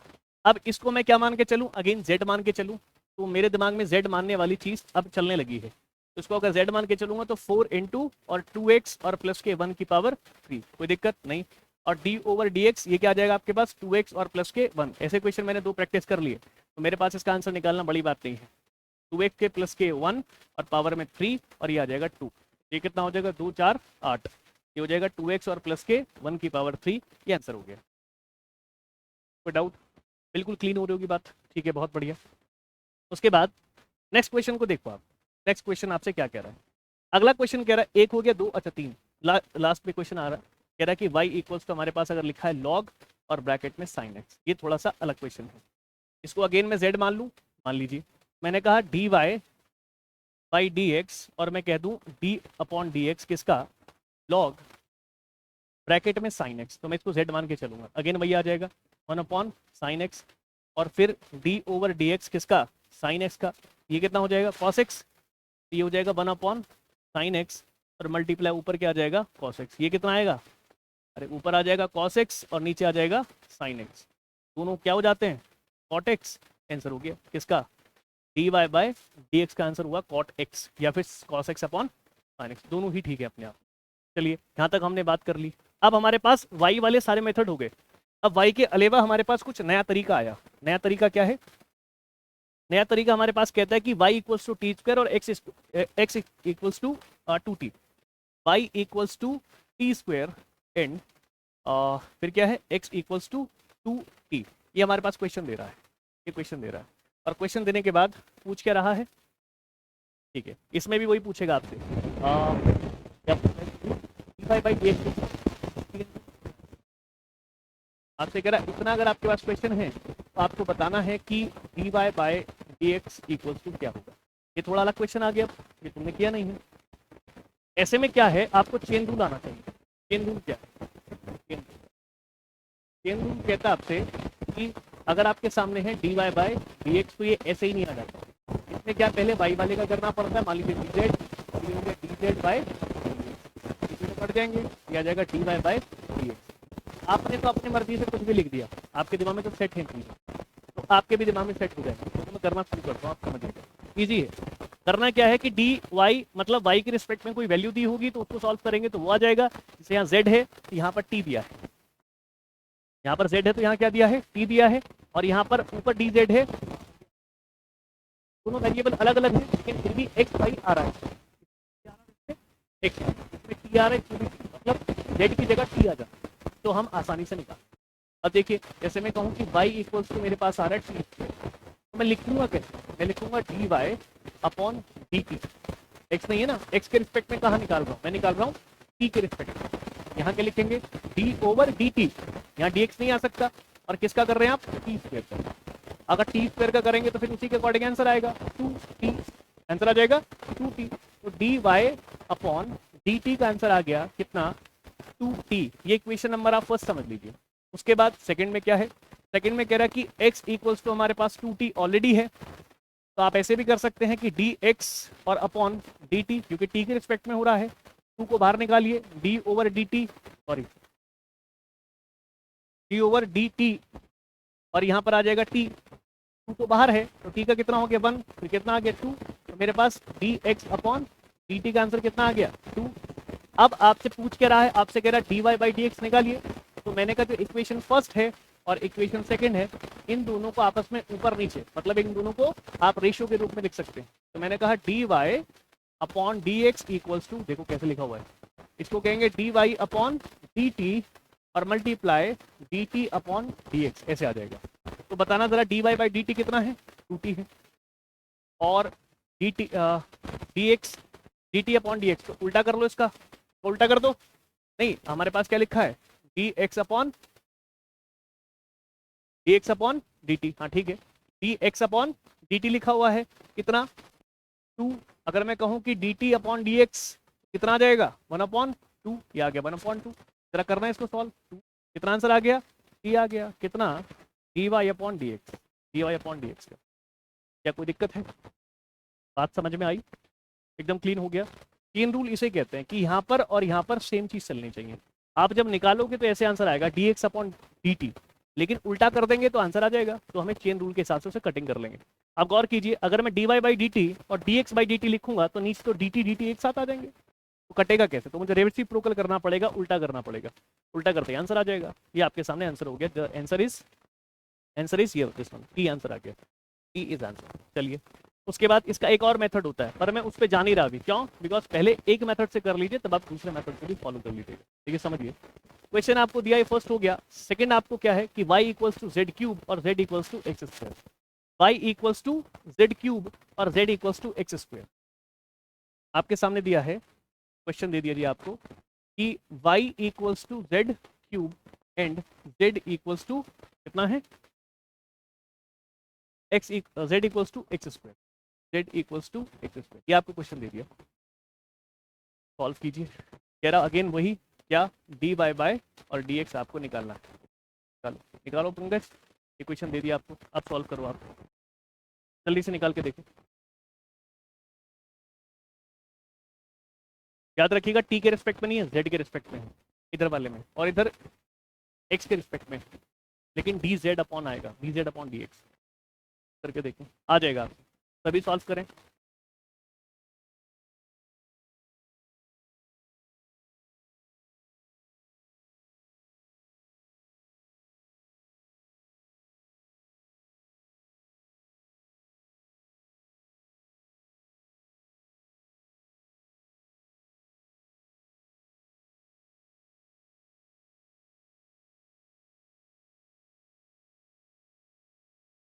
अब इसको मैं क्या मान के चलूं, अगेन z मान के चलूं, तो मेरे दिमाग में z मानने वाली चीज अब चलने लगी है। तो इसको अगर z मान के चलूंगा तो 4 इंटू और 2x और प्लस के 1 की पावर 3, कोई दिक्कत नहीं। और d ओवर dx ये क्या आ जाएगा आपके पास 2x और प्लस के 1। ऐसे क्वेश्चन मैंने 2 प्रैक्टिस कर लिए, तो मेरे पास इसका आंसर निकालना बड़ी बात नहीं है। 2x के प्लस के 1 और पावर में 3 और ये आ जाएगा 2, ये कितना हो जाएगा 2 4 8, ये हो जाएगा 2x और प्लस के 1 की पावर 3, ये आंसर हो गया। कोई डाउट? बिल्कुल क्लीन हो रही होगी बात, ठीक है, बहुत बढ़िया। उसके बाद नेक्स्ट क्वेश्चन को देखो आप। नेक्स्ट क्वेश्चन आपसे क्या कह रहा है? अगला क्वेश्चन कह रहा है 1 हो गया 2, अच्छा 3, लास्ट में क्वेश्चन आ रहा है, कह रहा है कि y इक्वल्स तो हमारे पास अगर लिखा है log और ब्रैकेट में sin x, ये थोड़ा सा अलग क्वेश्चन है। इसको अगेन मैं z मान लूँ, मान लीजिए मैंने कहा dy बाई dx, और मैं कह दूं d/dx किसका log ब्रैकेट में sin x, तो मैं इसको z मान के चलूंगा। अगेन वही आ जाएगा 1/sin x, और फिर d ओवर dx किसका sin x का, ये कितना हो जाएगा cos x, ये हो जाएगा 1/sin x, और मल्टीप्लाई ऊपर क्या आ जाएगा cos x, ये कितना आएगा, अरे ऊपर आ जाएगा cos x और नीचे आ जाएगा sin x, दोनों क्या हो जाते हैं cot x। आंसर हो गया किसका dy बाय dx का आंसर हुआ cot x या फिर cos x upon sin x, दोनों ही ठीक है अपने आप। चलिए यहाँ तक हमने बात कर ली। अब हमारे पास y वाले सारे मेथड हो गए, अब y के अलावा हमारे पास कुछ नया तरीका आया। नया तरीका क्या है? नया तरीका हमारे पास कहता है कि y equals to T square और x equals to 2t, y equals to T square and फिर क्या है x इक्वल्स टू 2t। ये हमारे पास क्वेश्चन दे रहा है, ये क्वेश्चन दे रहा है, और क्वेश्चन देने के बाद पूछ क्या रहा है, ठीक है, इसमें भी वही पूछेगा आपसे आपसे कह रहा है इतना। अगर आपके पास क्वेश्चन है तो आपको बताना है कि dy by dx equals to क्या होगा। ये थोड़ा अलग क्वेश्चन आ गया, ये तुमने किया नहीं है। ऐसे में क्या है, आपको चेन रूल आना चाहिए। चेन रूल क्या है? चेन रूल कहता है आपसे कि अगर आपके सामने है dy बाय dx तो ये ऐसे ही नहीं आ जाता, इसमें क्या पहले y वाले का करना पड़ता है। मान लीजिए dz बाय पड़ जाएंगे, ये आ जाएगा dy बाय dx। आपने तो अपनी मर्जी से कुछ भी लिख दिया, आपके दिमाग में तो सेट है चीज़, तो तो आपके भी दिमाग में सेट हो जाएगा। तो मैं करना शुरू करता हूँ, आप समझिएगा। ईजी है। करना क्या है कि डी वाई मतलब वाई के रिस्पेक्ट में कोई वैल्यू दी होगी तो उसको सॉल्व करेंगे तो वो आ जाएगा। जैसे यहाँ जेड है तो यहाँ पर टी दिया है, यहाँ पर जेड है तो यहाँ क्या दिया है, टी दिया है, और यहाँ पर ऊपर डी जेड है। दोनों वेरिएबल अलग अलग है लेकिन फिर भी एक्स वाई आ रहा है, एक्स इसमें टी आ रहा है, मतलब जेड की जगह टी आ जाता है, तो हम आसानी से निकाल। अब देखिए जैसे मैं कहूँ कि y इक्वल्स टू मेरे पास आ रहा है टी, तो मैं लिखूंगा कैसे, मैं लिखूंगा D Y upon D T. X नहीं है ना, एक्स के रिस्पेक्ट में कहाँ निकाल रहा हूँ, मैं निकाल रहा हूँ टी के रिस्पेक्ट में। यहाँ क्या लिखेंगे, डी ओवर डी टी, यहाँ डी एक्स नहीं आ सकता, और किसका कर रहे हैं आप, टी स्क्वायर का। अगर टी स्क्वायर का करेंगे तो फिर उसी के अकॉर्डिंग आंसर आएगा 2t, आंसर आ जाएगा 2t। तो D Y upon D T का आंसर आ गया कितना, 2t। ये इक्वेशन नंबर आप फर्स्ट समझ लीजिए। उसके बाद सेकंड में क्या है, सेकंड में कह रहा है कि x इक्वल्स टू हमारे पास 2t ऑलरेडी है, तो आप ऐसे भी कर सकते हैं कि dx और अपॉन dt, क्योंकि t के रिस्पेक्ट में हो रहा है, 2 को बाहर निकालिए, d over dt, sorry d over dt, और यहाँ पर आ जाएगा t, 2 तो बाहर है तो t का कितना हो गया 1, फिर कितना आ गया 2, तो मेरे पास dx अपॉन dt का आंसर कितना आ गया 2। अब आपसे पूछ के रहा है, आपसे कह रहा है dy बाई dx निकालिए, तो मैंने कहा जो इक्वेशन फर्स्ट है और इक्वेशन सेकंड है, इन दोनों को आपस में ऊपर नीचे, मतलब इन दोनों को आप रेशियो के रूप में लिख सकते हैं। तो मैंने कहा dy upon dx equals to, देखो कैसे लिखा हुआ है, इसको कहेंगे dy अपॉन dt और मल्टीप्लाई dt अपॉन dx, ऐसे आ जाएगा। तो बताना जरा dy बाई dt कितना है, 2t है, और dt dx dt upon dx, तो उल्टा कर लो, इसका उल्टा कर दो, नहीं हमारे पास क्या लिखा है, dx अपॉन dt, हाँ ठीक है, dx अपॉन dt लिखा हुआ है कितना 2। अगर मैं कहूँ कि dt अपॉन dx कितना आ जाएगा 1 अपॉन 2, ये आ गया 1 अपॉन 2। जरा करना है इसको सॉल्व, कितना आंसर आ गया, ये आ गया कितना, dy upon dx, dy upon dx का। क्या कोई दिक्कत है, बात समझ में आई, एकदम क्लीन हो गया। चेन रूल इसे कहते हैं कि यहाँ पर और यहाँ पर सेम चीज चलनी चाहिए। आप जब निकालोगे तो ऐसे आंसर आएगा dx अपॉन dt, लेकिन उल्टा कर देंगे तो आंसर आ जाएगा, तो हमें चेन रूल के हिसाब से उसे कटिंग कर लेंगे। आप गौर कीजिए, अगर मैं dy बाई dt और dx बाई dt लिखूंगा तो नीचे तो dt एक साथ आ जाएंगे, तो कटेगा कैसे, तो मुझे रेसिप्रोकल करना पड़ेगा, उल्टा करना पड़ेगा, उल्टा करते आंसर आ जाएगा। ये आपके सामने आंसर हो गया, द आंसर इज ये, दिस वन, ई आंसर आ गया, ई इज आंसर। चलिए उसके बाद इसका एक और मेथड होता है, पर मैं उस पर जा नहीं रहा अभी, क्यों, बिकॉज पहले एक मेथड से कर लीजिए तब आप दूसरे मेथड को भी फॉलो कर लीजिएगा, ठीक है, समझिए। क्वेश्चन आपको दिया है, फर्स्ट हो गया। सेकंड आपको क्या है कि y equals to Z cube और z equals to x square, y equals to Z cube और z equals to x square. आपके सामने दिया है, क्वेश्चन दे दिया जी आपको कि y equals to Z cube and z equals to कितना है, z equals to x square, z equals to x square, ये आपको क्वेश्चन दे दिया, सॉल्व कीजिए। कह रहा अगेन वही, क्या, dy बाय और dx आपको निकालना है, निकालो निकालो पंकज, ये क्वेश्चन दे दिया आपको, अब सॉल्व करो, आप जल्दी से निकाल के देखो। याद रखिएगा t के रिस्पेक्ट में नहीं है, z के रिस्पेक्ट में है इधर वाले में, और इधर x के रिस्पेक्ट में, लेकिन dz अपॉन आएगा, dz अपॉन dx करके देखें, आ जाएगा। सभी सॉल्व करें।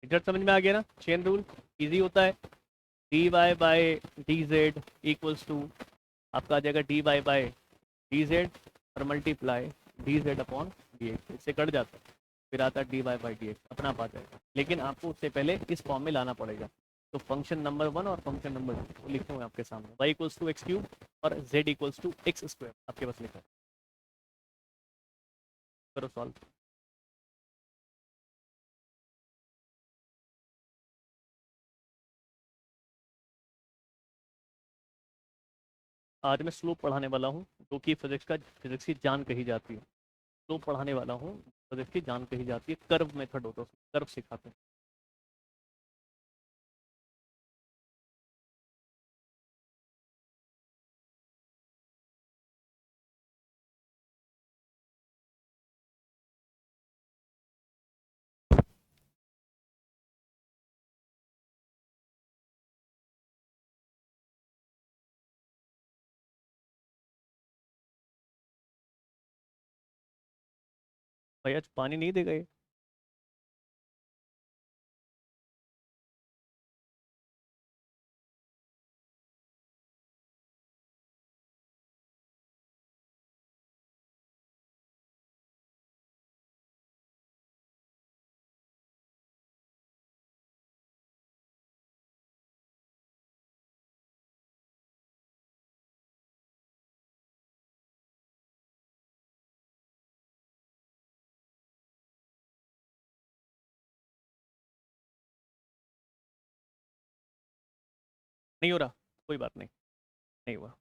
रिजल्ट समझ में आ गया ना, चेन रूल इजी होता है, dy by dz equals to आपका आ जाएगा dy बाय dz और मल्टीप्लाई dz अपॉन dx, इससे कट जाता है, फिर आता है dy बाय dx, अपना आप आ जाएगा, लेकिन आपको उससे पहले इस फॉर्म में लाना पड़ेगा। तो फंक्शन नंबर 1 और फंक्शन नंबर 2 लिखे हुए आपके सामने, y equals to X cube और z equals to x square आपके पास लिखा है, करो सॉल्व। आज मैं स्लो पढ़ाने वाला हूँ, जो कि फिजिक्स की जान कही जाती है, स्लो पढ़ाने वाला हूँ, फिजिक्स की जान कही जाती है, कर्व मेथड होता है, कर्व सिखाते हैं। भैया पानी नहीं देगा ये? नहीं हो रहा, कोई बात नहीं, नहीं हुआ।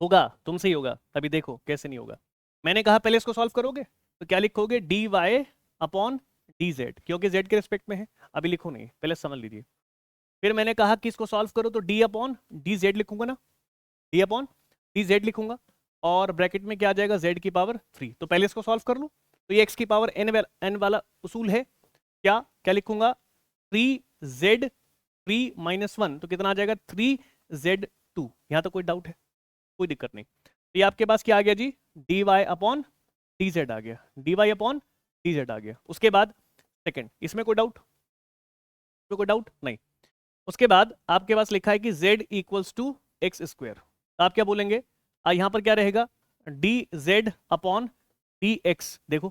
होगा, तुमसे ही होगा, अभी देखो कैसे नहीं होगा। मैंने कहा पहले इसको सॉल्व करोगे तो क्या लिखोगे, D Y upon D Z, क्योंकि जेड के रिस्पेक्ट में है। अभी लिखो नहीं, पहले समझ लीजिए। फिर मैंने कहा कि इसको सॉल्व करो तो डी अपॉन डी जेड लिखूंगा ना, डी अपॉन डी जेड लिखूंगा, और ब्रैकेट में क्या आ जाएगा, जेड की पावर 3। तो पहले इसको सॉल्व कर लूँ, तो ये एक्स की पावर एन वाला उसूल है। क्या क्या लिखूंगा, 3z3 - 1, तो कितना आ जाएगा, 3z2। यहाँ तो कोई डाउट है, कोई दिक्कत नहीं। तो ये आपके पास क्या आ गया जी, d Y upon D z आ गया, d Y upon D z आ गया। उसके बाद सेकंड, इसमें कोई डाउट, इसमें कोई डाउट नहीं। उसके बाद आपके पास लिखा है कि z equals to x square. आप क्या बोलेंगे, यहाँ पर क्या रहेगा, d z upon d x. देखो,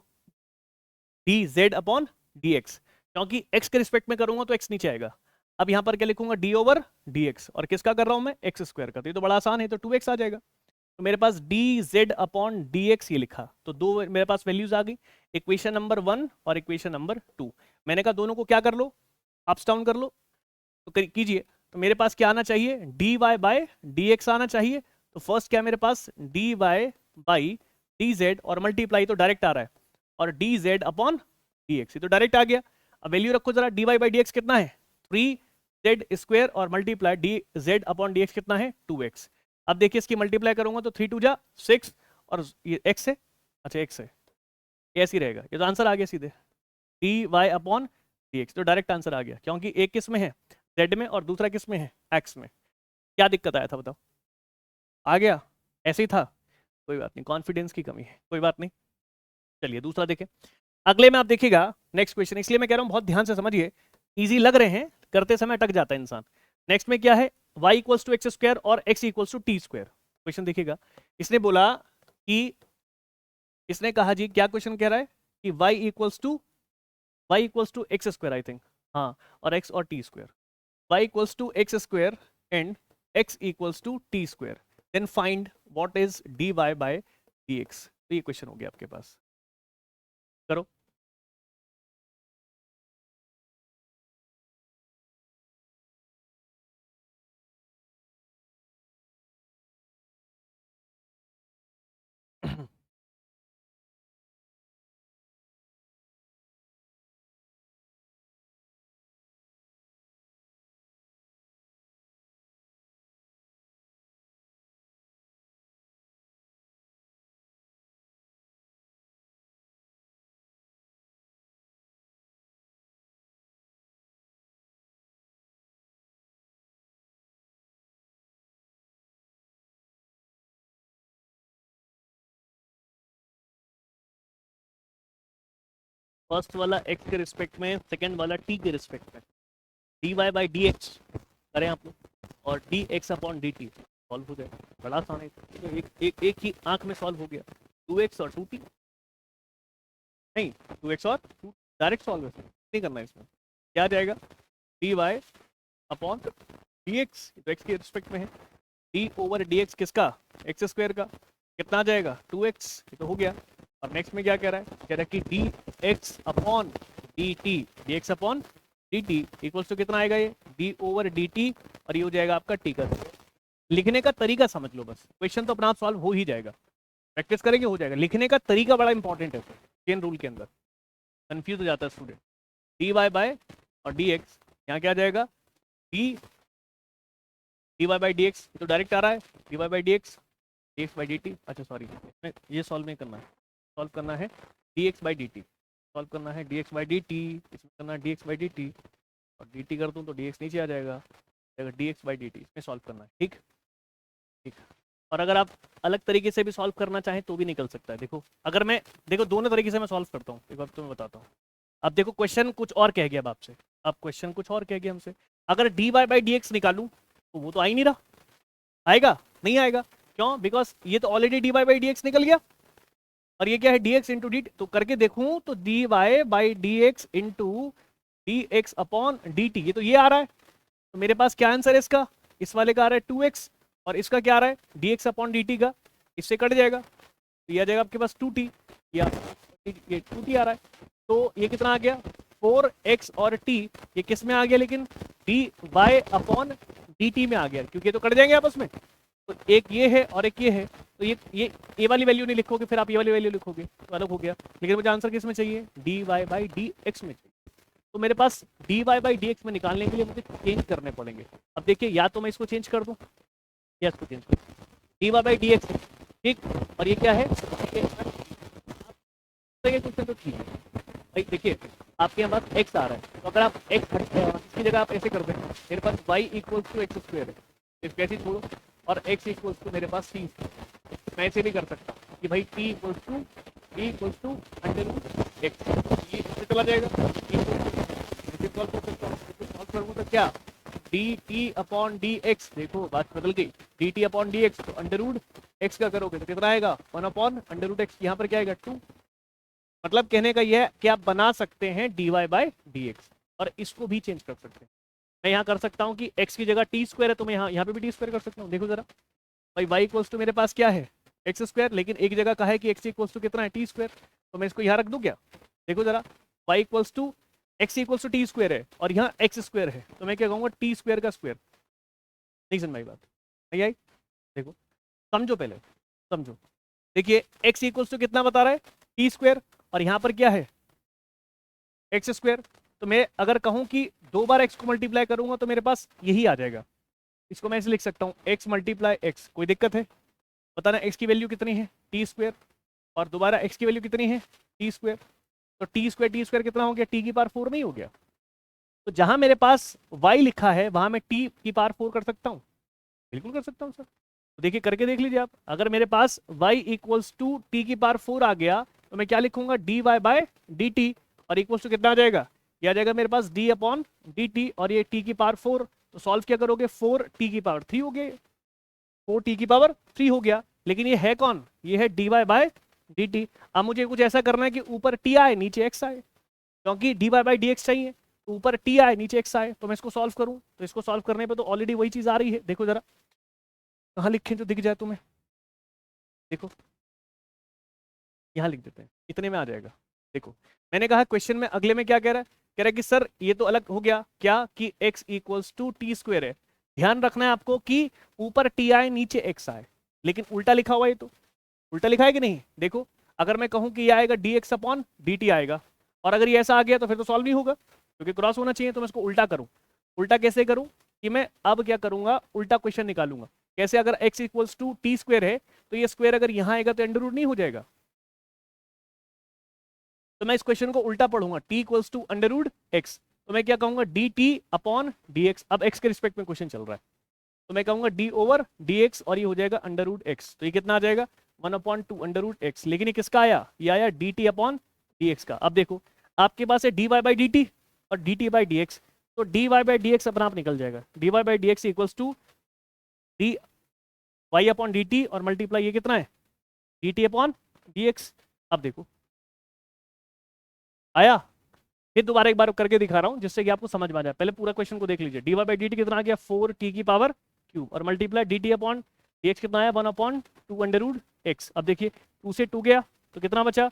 d z upon d x, क्योंकि x के रिस्पेक्ट में करूंगा तो x नीचे आएगा। अब यहाँ पर क्या लिखूंगा, d ओवर डी एक्स, और किसका कर रहा हूं मैं, एक्स स्क्वायर का, तो ये तो बड़ा आसान है, तो 2x आ जाएगा। तो मेरे पास d z upon d x ये लिखा, तो दो मेरे पास वैल्यूज आ गई, इक्वेशन नंबर 1 और इक्वेशन नंबर 2। मैंने कहा दोनों को क्या कर लो, अप्स डाउन कर लो, तो कीजिए। तो मेरे पास क्या आना चाहिए, d Y by D x आना चाहिए। तो फर्स्ट क्या मेरे पास, d Y by d z, और मल्टीप्लाई तो डायरेक्ट आ रहा है, और d z upon d x, ये तो डायरेक्ट आ गया। अब वैल्यू रखो जरा, d Y by D x कितना है, 3z² और multiply d z upon d x कितना है, 2x। अब देखिए इसकी मल्टीप्लाई करूंगा तो 3 2 जा 6, और ये x है, अच्छा x है, ये ऐसे ही रहेगा। ये तो आंसर आ गया सीधे, d Y upon d x, तो डायरेक्ट आंसर आ गया, क्योंकि एक किस में है, z में, और दूसरा किस में है, x में। क्या दिक्कत आया था बताओ, आ गया, ऐसे ही था, कोई बात नहीं, कॉन्फिडेंस की कमी है, कोई बात नहीं। चलिए दूसरा देखें। अगले में आप देखिएगा नेक्स्ट क्वेश्चन, इसलिए मैं कह रहा हूं बहुत ध्यान से समझिए, इजी लग रहे हैं, करते समय अटक जाता है इंसान। नेक्स्ट में क्या है, y equals to x square और x equals to T square. Question देखिएगा, इसने बोला कि, इसने कहा जी, क्या क्वेश्चन कह रहा है कि y equals to x square, I think, हाँ, और x और t square, y equals to x square and x equals to T square, then find what is dy by dx। तो ये क्वेश्चन हो गया आपके पास, करो। फर्स्ट वाला x के रिस्पेक्ट में, सेकंड वाला t के रिस्पेक्ट में, dy बाई डी एक्स करें आप लोग, और d x upon D t solve हो जाएगा, बड़ा आसान है, तो एक ही आंख में सॉल्व हो गया, 2x और 2t, नहीं 2x और 2, डायरेक्ट सॉल्व है, नहीं करना है इसमें। क्या आ जाएगा, dy अपॉन डी एक्स, तो x के रिस्पेक्ट में है, d ओवर डी एक्स किसका, एक्स स्क्वायर का, कितना आ जाएगा, 2x, ये तो हो गया। और नेक्स्ट में क्या कह रहा है, कह रहा है कि d x upon D t, d x upon D t equals to कितना आएगा, ये डी ओवर डी टी, और ये हो जाएगा आपका टी का। लिखने का तरीका समझ लो बस, क्वेश्चन तो अपना आप सॉल्व हो ही जाएगा, प्रैक्टिस करेंगे हो जाएगा। लिखने का तरीका बड़ा इंपॉर्टेंट है, चेन रूल के अंदर कंफ्यूज हो जाता है स्टूडेंट। डी वाई बाय और डी एक्स, यहाँ क्या आ जाएगा, d Y by D x, तो डायरेक्ट आ रहा है, d Y by D x, d x by d t, अच्छा सॉरी, ये सॉल्व नहीं करना है, सॉल्व करना है d x by d t, solve करना है d x by d t, इसमें करना है d x by d t, और डी टी कर दूँ तो डी एक्स नीचे आ जाएगा, D x by d t, इसमें सॉल्व करना है, ठीक ठीक। और अगर आप अलग तरीके से भी सॉल्व करना चाहें तो भी निकल सकता है। देखो अगर मैं, देखो दोनों तरीके से मैं सॉल्व करता हूँ, एक बार तुम्हें बताता हूँ। अब देखो क्वेश्चन कुछ और कह गया अब आपसे, अब क्वेश्चन कुछ और कह गया हमसे। अगर d Y by D x निकालूं तो वो तो आ ही नहीं रहा, आएगा नहीं आएगा, क्यों? बिकॉज ये तो already d Y by D x निकल गया, और ये क्या है डी एक्स इंटू डी, तो करके देखूं तो D Y by D x into d x upon D t, ये तो ये आ रहा है। तो मेरे पास क्या आंसर है इसका? इस वाले का आ रहा है 2x, और इसका क्या आ रहा है d x upon D T का, इससे कट जाएगा तो ये आ जाएगा आपके पास 2t, या ये 2t आ रहा है। तो ये कितना आ गया 4x, और t ये किस में आ गया, लेकिन d Y upon D t में आ गया, क्योंकि ये तो कट जाएंगे आपस में। तो एक ये है और एक ये है, तो ये वाली वैल्यू नहीं लिखोगे, फिर आप ये वाली वैल्यू लिखोगे तो अलग हो गया। लेकिन मुझे आंसर किस में चाहिए? D Y by D x में चाहिए। तो मेरे पास d Y by D x में निकालने के लिए मुझे चेंज करने पड़ेंगे। अब देखिए, या तो मैं इसको चेंज कर दूं या इसको चेंज कर दूं, d Y by D x, ठीक, और ये क्या है, ये क्वेश्चन तो ठीक है भाई। देखिए आपके यहाँ पास x आ रहा है, तो अगर आप x इसकी जगह आप ऐसे कर दें, मेरे पास y equals to x square है, इसको ऐसे छोड़ो, और x इक्वल्स टू मेरे पास c, मैं ऐसे भी कर सकता हूँ कि भाई t equals to under root x, ये इससे चला जाएगा, सॉल्व करूँ तो क्या d t upon d x, देखो बात बदल गई, d t upon d x, तो अंडर रूट एक्स का करोगे तो कितना आएगा 1 अपॉन अंडर रूट एक्स, यहाँ पर क्या आएगा 2। मतलब कहने का यह है कि आप बना सकते हैं d Y by D x, और इसको भी चेंज कर सकते हैं। मैं यहाँ कर सकता हूँ कि x की जगह टी स्क्वायर है, तो मैं यहाँ पे भी टी स्क्वायर कर सकता हूँ। देखो जरा भाई, y इक्वल्स टू मेरे पास क्या है एक्स स्क्वायर, लेकिन एक जगह का है कि x इक्वल्स टू कितना है टी स्क्वायर, तो मैं इसको यहाँ रख दूँ क्या? देखो जरा, y equals to x equals to T square है, और यहाँ एक्स स्क्वायर है, तो मैं क्या कहूँगा टी स्क्वायर का स्क्वायर। नहीं समझ में बात? नहीं आई? देखो समझो, पहले समझो। देखिए x इक्वल्स टू कितना बता रहा है टी स्क्वायर, और यहाँ पर क्या है एक्स स्क्वायर, तो मैं अगर कहूँ कि 2 बार x को मल्टीप्लाई करूंगा तो मेरे पास यही आ जाएगा। इसको मैं ऐसे लिख सकता हूँ x मल्टीप्लाई x, कोई दिक्कत है? बताना x की वैल्यू कितनी है टी स्क्वायर, और दोबारा x की वैल्यू कितनी है टी स्क्वायर, तो टी स्क्वायर कितना हो गया, t की पावर 4 नहीं हो गया? तो जहां मेरे पास y लिखा है वहां मैं t की पावर 4 कर सकता हूँ, बिल्कुल कर सकता हूँ सर। तो देखिए करके देख लीजिए आप, अगर मेरे पास y इक्वल्स टू टी की पावर 4 आ गया तो मैं क्या लिखूंगा D Y by d t, और इक्वल्स टू कितना आ जाएगा, ये आ जाएगा मेरे पास d अपॉन डी टी, और ये t की पावर 4, तो सॉल्व क्या करोगे 4t की पावर 3 हो गया, 4t की पावर 3 हो गया। लेकिन ये है कौन, ये है d Y by d t. अब मुझे कुछ ऐसा करना है कि ऊपर t आए नीचे x आए, क्योंकि d Y by D x चाहिए, तो ऊपर t आए नीचे x आए, तो मैं इसको सॉल्व करूं, तो इसको सॉल्व करने पे तो ऑलरेडी वही चीज आ रही है। देखो जरा कहाँ लिखें जो दिख जाए तुम्हें, देखो यहाँ लिख देते हैं, इतने में आ जाएगा। देखो मैंने कहा क्वेश्चन में अगले में क्या कह रहा है, कह रहा है कि सर ये तो अलग हो गया क्या, कि x equals to T square है। ध्यान रखना है आपको कि ऊपर t आए नीचे x आए, लेकिन उल्टा लिखा हुआ है, तो उल्टा लिखा है कि नहीं? देखो अगर मैं कहूँ कि ये आएगा D x upon D T आएगा, और अगर ये ऐसा आ गया तो फिर तो सॉल्व नहीं होगा, क्योंकि क्रॉस होना चाहिए। तो मैं इसको उल्टा करूँ, उल्टा कैसे करूँ कि मैं अब क्या करूंगा, उल्टा क्वेश्चन निकालूंगा। कैसे? अगर x equals to T square है तो ये स्क्वायर अगर यहाँ आएगा तो अंडर रूट नहीं हो जाएगा, तो मैं इस क्वेश्चन को उल्टा पढ़ूंगा, t equals to under root x, तो मैं क्या कहूंगा d t upon d x. अब x के रिस्पेक्ट में क्वेश्चन चल रहा है, तो मैं कहूंगा d ओवर डी एक्स, और ये हो जाएगा अंडर रूट एक्स, तो ये कितना आ जाएगा 1/2 अंडर रूट एक्स। लेकिन ये किसका आया, ये आया d t upon d x का। अब देखो आपके पास है d Y by d t और d t by D x, तो D Y by D x अपना आप निकल जाएगा, d Y by D x equals to d Y upon D t, और मल्टीप्लाई ये कितना है d t upon d x. अब देखो आया, फिर दोबारा एक बार करके दिखा रहा हूं जिससे कि आपको समझ में आ जाए। पहले पूरा क्वेश्चन को देख लीजिए, d Y by d t कितना आ गया 4t की पावर क्यूब, और multiply d t upon d x कितना आया 1/2 अंडर रूट एक्स। अब देखिए 2 से 2 गया तो कितना बचा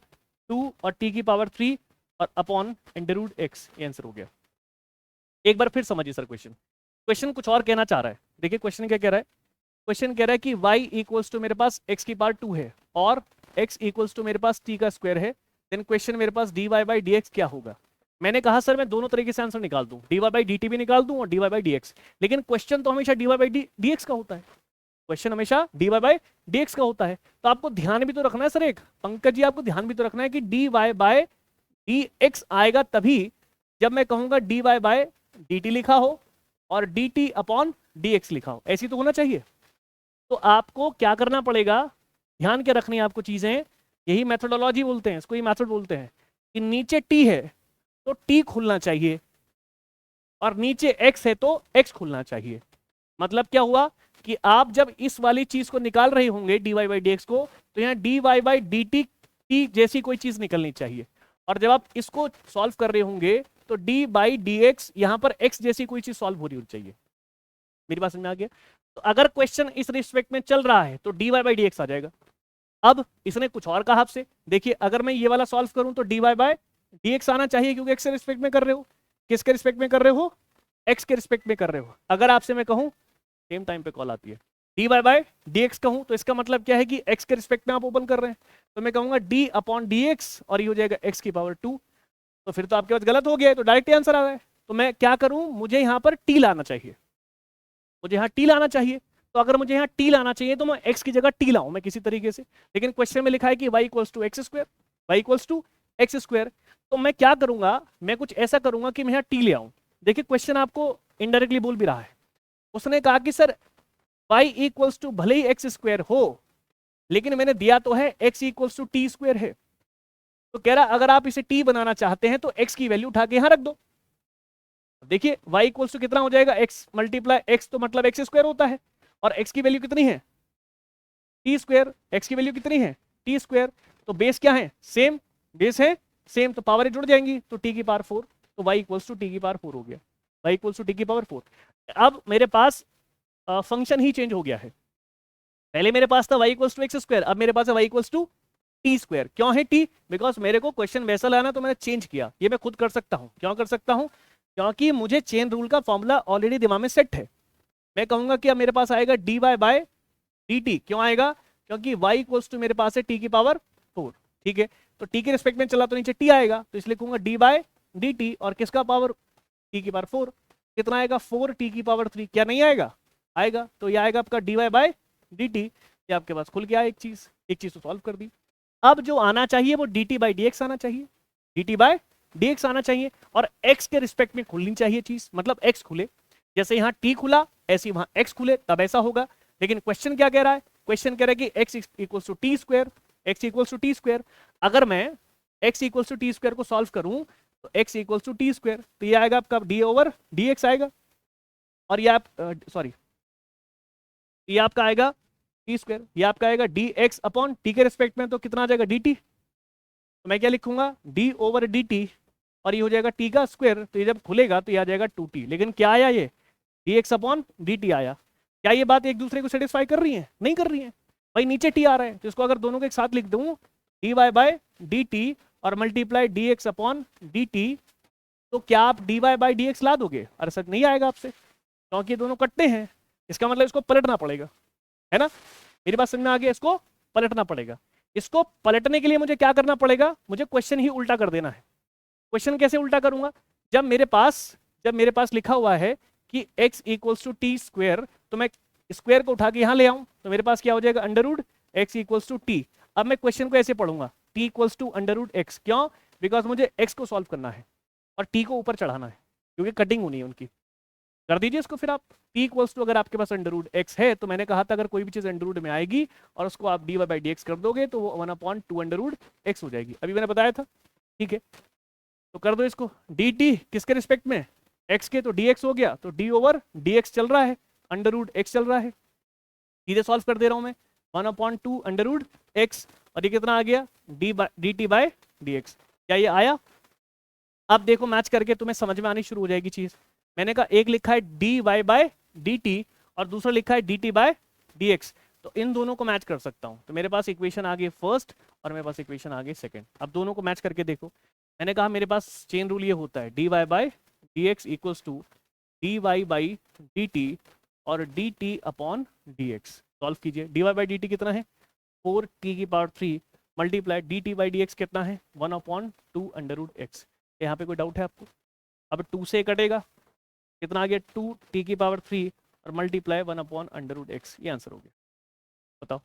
2 और t की पावर 3 और अपॉन अंडर रूट एक्स, ये आंसर हो गया। एक बार फिर समझिए सर, क्वेश्चन कुछ और कहना चाह रहा है। देखिए क्वेश्चन क्या कह रहा है, क्वेश्चन कह रहा है कि y इक्वल्स टू मेरे पास x की पावर 2 है और x इक्वल्स टू मेरे पास t का स्क्वायर है, देन क्वेश्चन मेरे पास d Y by D x क्या होगा। मैंने कहा सर मैं दोनों तरीके से आंसर निकाल दूं, d Y by d t भी निकाल दूं और d Y by D x, लेकिन क्वेश्चन तो हमेशा d Y by D x का होता है, क्वेश्चन हमेशा d Y by D x का होता है। तो आपको ध्यान भी तो रखना है सर, एक पंकज जी आपको ध्यान भी तो रखना है कि D Y by D x आएगा तभी जब मैं कहूंगा d Y by d t लिखा हो और d t upon d x लिखा हो, ऐसी तो होना चाहिए। तो आपको क्या करना पड़ेगा, ध्यान के रखनी है आपको चीजें, यही मेथोडोलॉजी बोलते हैं इसको, ही मेथड बोलते हैं कि नीचे टी है तो टी खुलना चाहिए और नीचे एक्स है तो एक्स खुलना चाहिए। मतलब क्या हुआ कि आप जब इस वाली चीज को निकाल रहे होंगे dy बाई डी को, तो यहाँ dy बाई डी टी जैसी कोई चीज निकलनी चाहिए, और जब आप इसको सॉल्व कर रहे होंगे तो डी बाई डी एक्स यहां पर x जैसी कोई चीज सॉल्व हो रही होनी चाहिए। मेरी बात समझ में आ गया? तो अगर क्वेश्चन इस रिस्पेक्ट में चल रहा है तो dy बाई डी आ जाएगा। अब इसने कुछ और कहा आपसे, देखिए अगर मैं ये वाला सॉल्व करूं तो dy बाई डी आना चाहिए, क्योंकि x के रिस्पेक्ट में कर रहे हो। किसके रिस्पेक्ट में कर रहे हो? x के रिस्पेक्ट में कर रहे हो। अगर आपसे मैं कहूं, सेम टाइम पे कॉल आती है, डी बाई डी कहूं तो इसका मतलब क्या है कि x के रिस्पेक्ट में आप ओपन कर रहे हैं, तो मैं कहूंगा d अपॉन डी और ये हो जाएगा x की पावर 2। तो फिर तो आपके पास गलत हो गया है, तो डायरेक्ट आंसर आ रहा है। तो मैं क्या करूं, मुझे यहाँ पर t लाना चाहिए, मुझे यहाँ t लाना चाहिए। तो अगर मुझे यहाँ t लाना चाहिए तो मैं x की जगह t लाऊं मैं किसी तरीके से, लेकिन क्वेश्चन में लिखा है कि y equals to x square, y equals to x square. तो मैं क्या करूंगा, मैं कुछ ऐसा करूंगा कि मैं यहाँ t ले आऊं। देखिए क्वेश्चन आपको इनडायरेक्टली बोल भी रहा है, उसने कहा कि सर y इक्वल्स टू भले ही एक्स स्क्वायर हो, लेकिन मैंने दिया तो है x equals to T square है। तो कह रहा अगर आप इसे t बनाना चाहते हैं तो x की वैल्यू उठा के यहां रख दो। देखिए y इक्वल्स टू कितना हो जाएगा, x मल्टीप्लाई x, तो मतलब एक्स स्क्वायर होता है, और x की वैल्यू कितनी है, टी स्क्वायर। x की वैल्यू कितनी है, टी स्क्वायर। तो बेस क्या है, सेम, बेस है सेम, तो पावर जुड़ जाएंगी, तो t की पावर 4, तो y इक्वल्स टू टी की पावर 4 हो गया, y इक्वल्स टू टी की पावर 4। अब मेरे पास फंक्शन ही चेंज हो गया है, पहले मेरे पास था y equals to x square, अब मेरे पास है y equals to T square. क्यों है टी, बिकॉज मेरे को क्वेश्चन वैसा लाना, तो मैंने चेंज किया। ये मैं खुद कर सकता हूं, क्यों कर सकता हूं, क्योंकि मुझे चेन रूल का फॉर्मूला ऑलरेडी दिमाग में सेट है। मैं कहूंगा कि अब मेरे पास आएगा d Y by d t. क्यों आएगा, क्योंकि y इक्वल्स टू मेरे पास है t की पावर 4, ठीक है। तो t के रिस्पेक्ट में चला तो नीचे t आएगा, तो इसलिए कहूंगा डी बाय डी टी, और किसका पावर, t की पावर 4। कितना आएगा, 4t की पावर 3। क्या नहीं आएगा, आएगा। तो ये आएगा आपका d Y by d t. ये आपके पास खुल गया एक चीज तो सॉल्व कर दी। अब जो आना चाहिए वो D t by D x आना चाहिए, D t by D x आना चाहिए, और x के रिस्पेक्ट में खुलनी चाहिए चीज, मतलब x खुले। जैसे यहाँ t खुला ऐसे वहां x खुले, तब ऐसा होगा। लेकिन क्वेश्चन क्या कह रहा है, क्वेश्चन कह रहा है कि x equals to T square, x equals to T square. अगर मैं x equals to T square को सॉल्व करूं तो x equals to T square, तो ये आएगा आपका d ओवर डी एक्स आएगा, और ये आप सॉरी ये आपका आएगा टी स्क्वायर, ये आपका आएगा डी एक्स अपॉन टी के रिस्पेक्ट में, तो कितना आ जाएगा डी टी। तो मैं क्या लिखूंगा, डी ओवर डी टी, और ये हो जाएगा टी का स्क्वायर, तो ये जब खुलेगा तो ये आ जाएगा 2t। लेकिन क्या आया, ये D x upon D T आया। क्या ये बात एक दूसरे को सेटिस्फाई कर रही है, नहीं कर रही है भाई, नीचे t आ रहा है। तो इसको अगर दोनों को एक साथ लिख दूं, d Y by d t और multiply d x upon D t, तो क्या आप d Y by D x ला दोगे? अरे सर नहीं आएगा आपसे, क्योंकि ये दोनों कटते हैं। इसका मतलब इसको पलटना पड़ेगा, है ना। मेरी बात समझ में आ गई, इसको पलटना पड़ेगा। इसको पलटने के लिए मुझे क्या करना पड़ेगा, मुझे क्वेश्चन ही उल्टा कर देना है। क्वेश्चन कैसे उल्टा करूंगा, जब मेरे पास लिखा हुआ है कि x equals to T square, तो मैं स्क्वायर को उठा के यहां ले आऊं, तो मेरे पास क्या हो जाएगा, under root x equals to t. अब मैं क्वेश्चन को ऐसे पढ़ूंगा, t equals to under root x. क्यों, बिकॉज मुझे x को सॉल्व करना है और t को ऊपर चढ़ाना है, क्योंकि कटिंग होनी है उनकी। कर दीजिए इसको फिर आप, t इक्वल्स टू, अगर आपके पास अंडर रूट एक्स है, तो मैंने कहा था अगर कोई भी चीज अंडर रूट में आएगी और उसको आप d Y by D x कर दोगे तो वो 1/2 अंडर रूट एक्स हो जाएगी। अभी मैंने बताया था, ठीक है। तो कर दो इसको, डी टी किसके रिस्पेक्ट में, x के, तो dx हो गया, तो d ओवर dx चल रहा है, अंडर रूट एक्स चल रहा है, सीधे सॉल्व कर दे रहा हूं मैं, 1/2 अंडर रूट एक्स, और ये कितना आ गया, d t by D x. क्या ये आया? अब देखो मैच करके तुम्हें समझ में आनी शुरू हो जाएगी चीज। मैंने कहा एक लिखा है d Y by d t और दूसरा लिखा है d t by D x, तो इन दोनों को मैच कर सकता हूं। तो मेरे पास इक्वेशन आ गई फर्स्ट और मेरे पास इक्वेशन आ गई सेकंड। अब दोनों को मैच करके देखो। मैंने कहा मेरे पास चेन रूल ये होता है, d Y by D x equals to d Y by d t और d t upon d x. Solve कीजिए, d Y by d t कितना है, 4t की power 3 multiply d t by D x कितना है, 1/2 अंडर रूट एक्स। यहाँ पे कोई डाउट है आपको? अब 2 से कटेगा, कितना आ गया, 2t की पावर 3 और मल्टीप्लाई 1/अंडर रूट एक्स। ये आंसर हो गया। बताओ,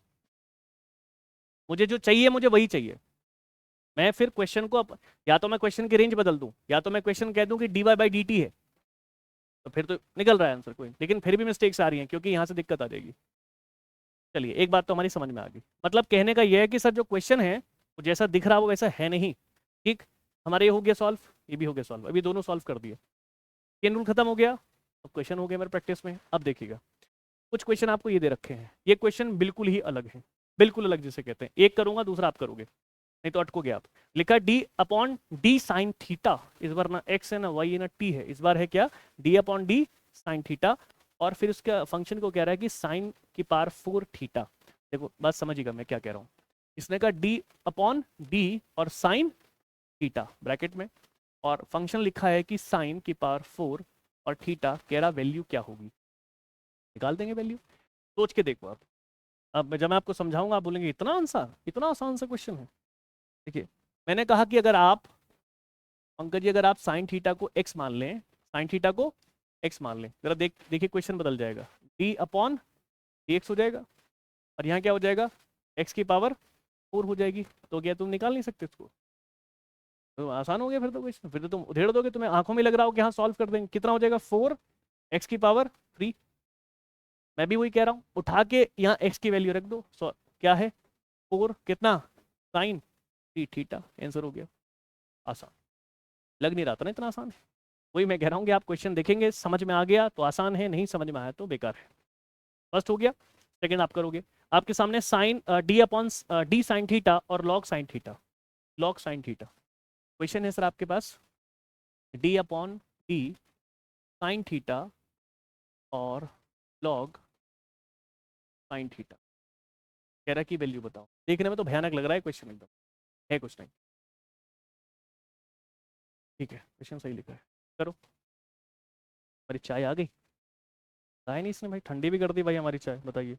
मुझे जो चाहिए मुझे वही चाहिए। मैं फिर क्वेश्चन को या तो मैं क्वेश्चन की रेंज बदल दूं, या तो मैं क्वेश्चन कह दूं कि D Y by d t है, तो फिर तो निकल रहा है आंसर कोई, लेकिन फिर भी मिस्टेक्स आ रही हैं क्योंकि यहाँ से दिक्कत आ जाएगी। चलिए एक बात तो हमारी समझ में आ गई, मतलब कहने का यह है कि सर जो क्वेश्चन है वो जैसा दिख रहा है वो वैसा है नहीं। ठीक, हमारे ये हो गया सॉल्व, ये भी हो गया सॉल्व, अभी दोनों सॉल्व कर दिए, चेन रूल खत्म हो गया। अब क्वेश्चन हो गया मेरे प्रैक्टिस में। अब देखिएगा कुछ क्वेश्चन आपको ये दे रखे हैं, ये क्वेश्चन बिल्कुल ही अलग है, बिल्कुल अलग जिसे कहते हैं। एक करूंगा दूसरा आप करोगे, नहीं तो अटकोगे आप। लिखा D upon d sine theta, इस बार ना एक्स है ना वाई है ना टी है, इस बार है क्या D upon d sine theta, और फिर उसका फंक्शन को कह रहा है कि साइन की पावर 4 थीटा। देखो बात समझिएगा मैं क्या कह रहा हूँ। इसने कहा डी अपॉन डी और साइन थीटा ब्रैकेट में, और फंक्शन लिखा है कि साइन की पावर 4 और थीटा, कह रहा वैल्यू क्या होगी, निकाल देंगे वैल्यू। सोच के देखो आप। अब जब मैं आपको समझाऊंगा आप बोलेंगे इतना आंसर, इतना आसान सा क्वेश्चन है। देखिए मैंने कहा कि अगर आप, पंकज जी अगर आप साइन थीटा को एक्स मान लें, साइन थीटा को एक्स मान लें, जरा देखिए क्वेश्चन बदल जाएगा, डी अपॉन डी एक्स हो जाएगा, और यहाँ क्या हो जाएगा एक्स की पावर 4 हो जाएगी। तो क्या तुम निकाल नहीं सकते इसको? तो आसान हो गया फिर तो क्वेश्चन, फिर तो तुम उधेड़ दोगे, तुम्हें आंखों में लग रहा हो कि हाँ सॉल्व कर देंगे। कितना हो जाएगा 4 एक्स की पावर 3। मैं भी वही कह रहा हूँ, उठा के यहाँ एक्स की वैल्यू रख दो। क्या है 4 कितना साइन थीटा, आंसर हो गया। आसान लग नहीं रहा था ना इतना आसान है। वही मैं कह रहा हूँ कि आप क्वेश्चन देखेंगे, समझ में आ गया तो आसान है, नहीं समझ में आया तो बेकार है। फर्स्ट हो गया, सेकंड आप करोगे। आपके सामने sine d upon d sine theta और log sine theta, log sine theta question है सर आपके पास, d upon d sine theta और लॉग साइन थीटा, कह रहा की वैल्यू बताओ। देखने में तो भयानक लग रहा है क्वेश्चन, एकदम है कुछ नहीं। ठीक है क्वेश्चन सही लिखा है, करो। हमारी चाय आ गई, आया नहीं इसने भाई, ठंडी भी कर दी भाई हमारी चाय, बताइए।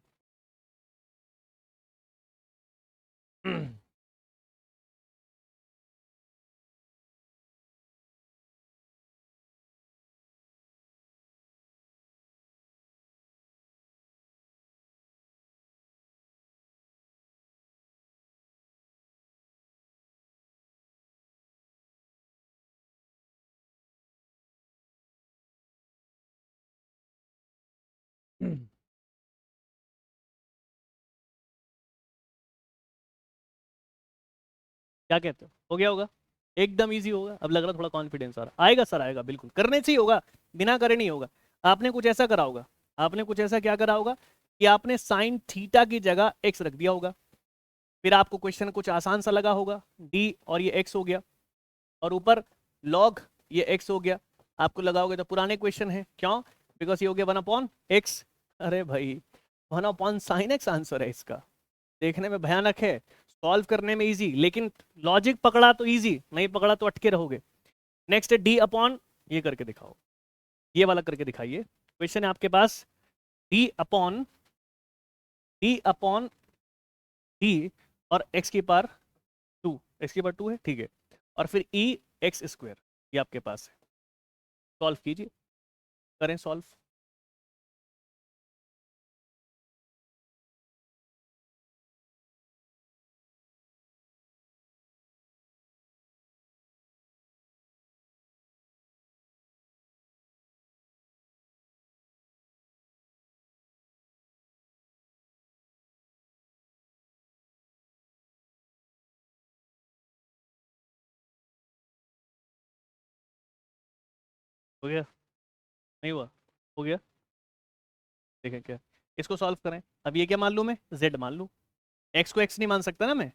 क्या कहते हो गया होगा? एकदम इजी होगा, अब लग रहा थोड़ा कॉन्फिडेंस आ रहा, आएगा सर आएगा, बिल्कुल करने से ही होगा, बिना करे नहीं होगा। आपने कुछ ऐसा करा होगा, आपने कुछ ऐसा क्या करा होगा कि आपने साइन थीटा की जगह एक्स रख दिया होगा, फिर आपको क्वेश्चन कुछ आसान सा लगा होगा, डी और ये एक्स हो गया, और ऊपर लॉग ये एक्स हो गया, आपको लगा होगा तो पुराने क्वेश्चन है, क्यों? बिकॉज ये हो गया 1/x। अरे भाई 1/sin x आंसर है इसका। देखने में भयानक है, सॉल्व करने में इजी, लेकिन लॉजिक पकड़ा तो इजी, नहीं पकड़ा तो अटके रहोगे। नेक्स्ट है डी अपॉन, ये करके दिखाओ, ये वाला करके दिखाइए। क्वेश्चन है आपके पास डी अपॉन डी और एक्स की पावर 2, एक्स की पावर 2 है ठीक है, और फिर ई एक्स स्क्वायर, ये आपके पास है। सॉल्व कीजिए, करें सॉल्व। हो गया? नहीं हुआ? हो गया? देखें क्या, इसको सॉल्व करें। अब ये क्या मान लूँ मैं, z मान लूँ, x को x नहीं मान सकता ना मैं,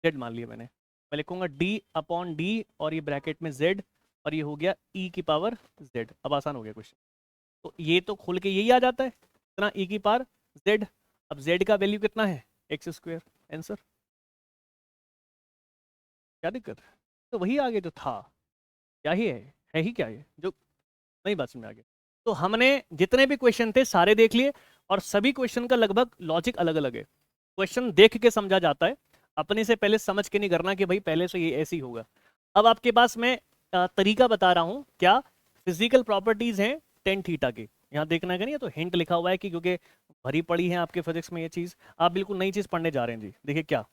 z मान लिया मैंने। मैं लिखूंगा d अपॉन d और ये ब्रैकेट में z, और ये हो गया e की पावर z। अब आसान हो गया क्वेश्चन, तो ये तो खुल के यही आ जाता है, इतना e की पावर z। अब z का वैल्यू कितना है एक्स स्क्वायर, आंसर। क्या दिक्कत है? तो वही आगे जो था, क्या ही है ही क्या है जो, नहीं बात समझ में आ गया। तो हमने जितने भी क्वेश्चन थे सारे देख लिए, और सभी क्वेश्चन का लगभग लॉजिक अलग अलग है। क्वेश्चन देख के समझा जाता है, अपने से पहले समझ के नहीं करना कि भाई पहले से ये ऐसे ही होगा। अब आपके पास मैं तरीका बता रहा हूँ, क्या फिजिकल प्रॉपर्टीज हैं टेन थीटा की, यहाँ देखना है नहीं है तो हिंट लिखा हुआ है कि क्योंकि भरी पड़ी है आपके फिजिक्स में ये चीज, आप बिल्कुल नई चीज पढ़ने जा रहे हैं जी। देखिए क्या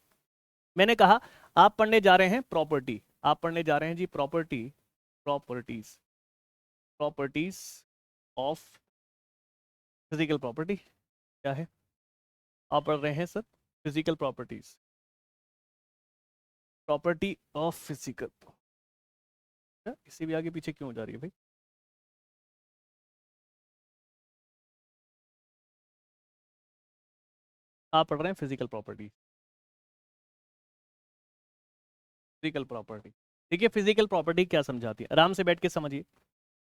मैंने कहा, आप पढ़ने जा रहे हैं प्रॉपर्टी, आप पढ़ने जा रहे हैं जी property, properties, properties of physical property. क्या है? आप पढ़ रहे हैं sir physical properties, property of physical. इसी भी आगे पीछे क्यों हो जा रही है भाई? आप पढ़ रहे हैं फिजिकल प्रॉपर्टी, फिजिकल प्रॉपर्टी। देखिए फिजिकल प्रॉपर्टी क्या समझाती है, आराम से बैठ के समझिए,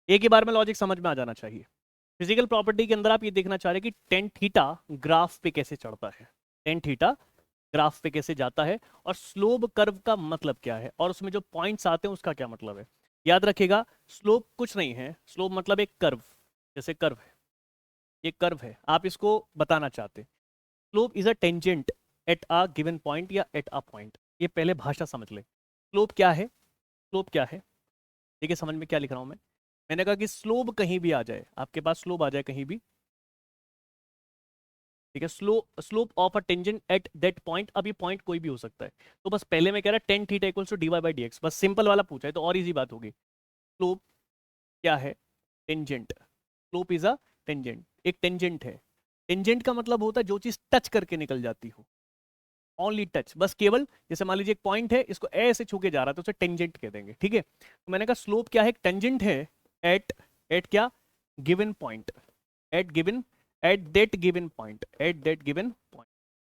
एक ही बार में लॉजिक समझ में आ जाना चाहिए। फिजिकल प्रॉपर्टी के अंदर आप ये देखना चाह रहे हैं कि टेन थीटा ग्राफ पे कैसे चढ़ता है, टेन थीटा ग्राफ पे कैसे जाता है, और स्लोप कर्व का मतलब क्या है, और उसमें जो पॉइंट्स आते हैं उसका क्या मतलब है। याद रखिएगा स्लोप कुछ नहीं है, स्लोप मतलब एक कर्व, जैसे कर्व है, ये कर्व है, आप इसको बताना चाहते हैं। Slope is a tangent at a given point या एट अ पॉइंट, ये पहले भाषा समझ ले। स्लोप क्या है, स्लोप क्या है, देखिए समझ में क्या लिख रहा हूं मैं। मैंने कहा कि स्लोप कहीं भी आ जाए, आपके पास स्लोप आ जाए कहीं भी, ठीक है, slope of a tangent at that point, अब ये पॉइंट कोई भी हो सकता है। तो बस पहले मैं कह रहा tan theta equals to d Y by D x, बस सिंपल वाला पूछा है तो और इजी बात होगी। स्लोप क्या है, tangent, slope is a tangent, एक टेंजेंट है। टेंजेंट का मतलब होता है जो चीज टच करके निकल जाती हो, ओनली टच, बस केवल, जैसे मान लीजिए एक पॉइंट है, इसको ऐसे छू के जा रहा है तो उसे टेंजेंट कह देंगे, ठीक है। तो मैंने कहा स्लोप क्या है, टेंजेंट है एट, एट क्या, given point, at given, at that given point, at that given point.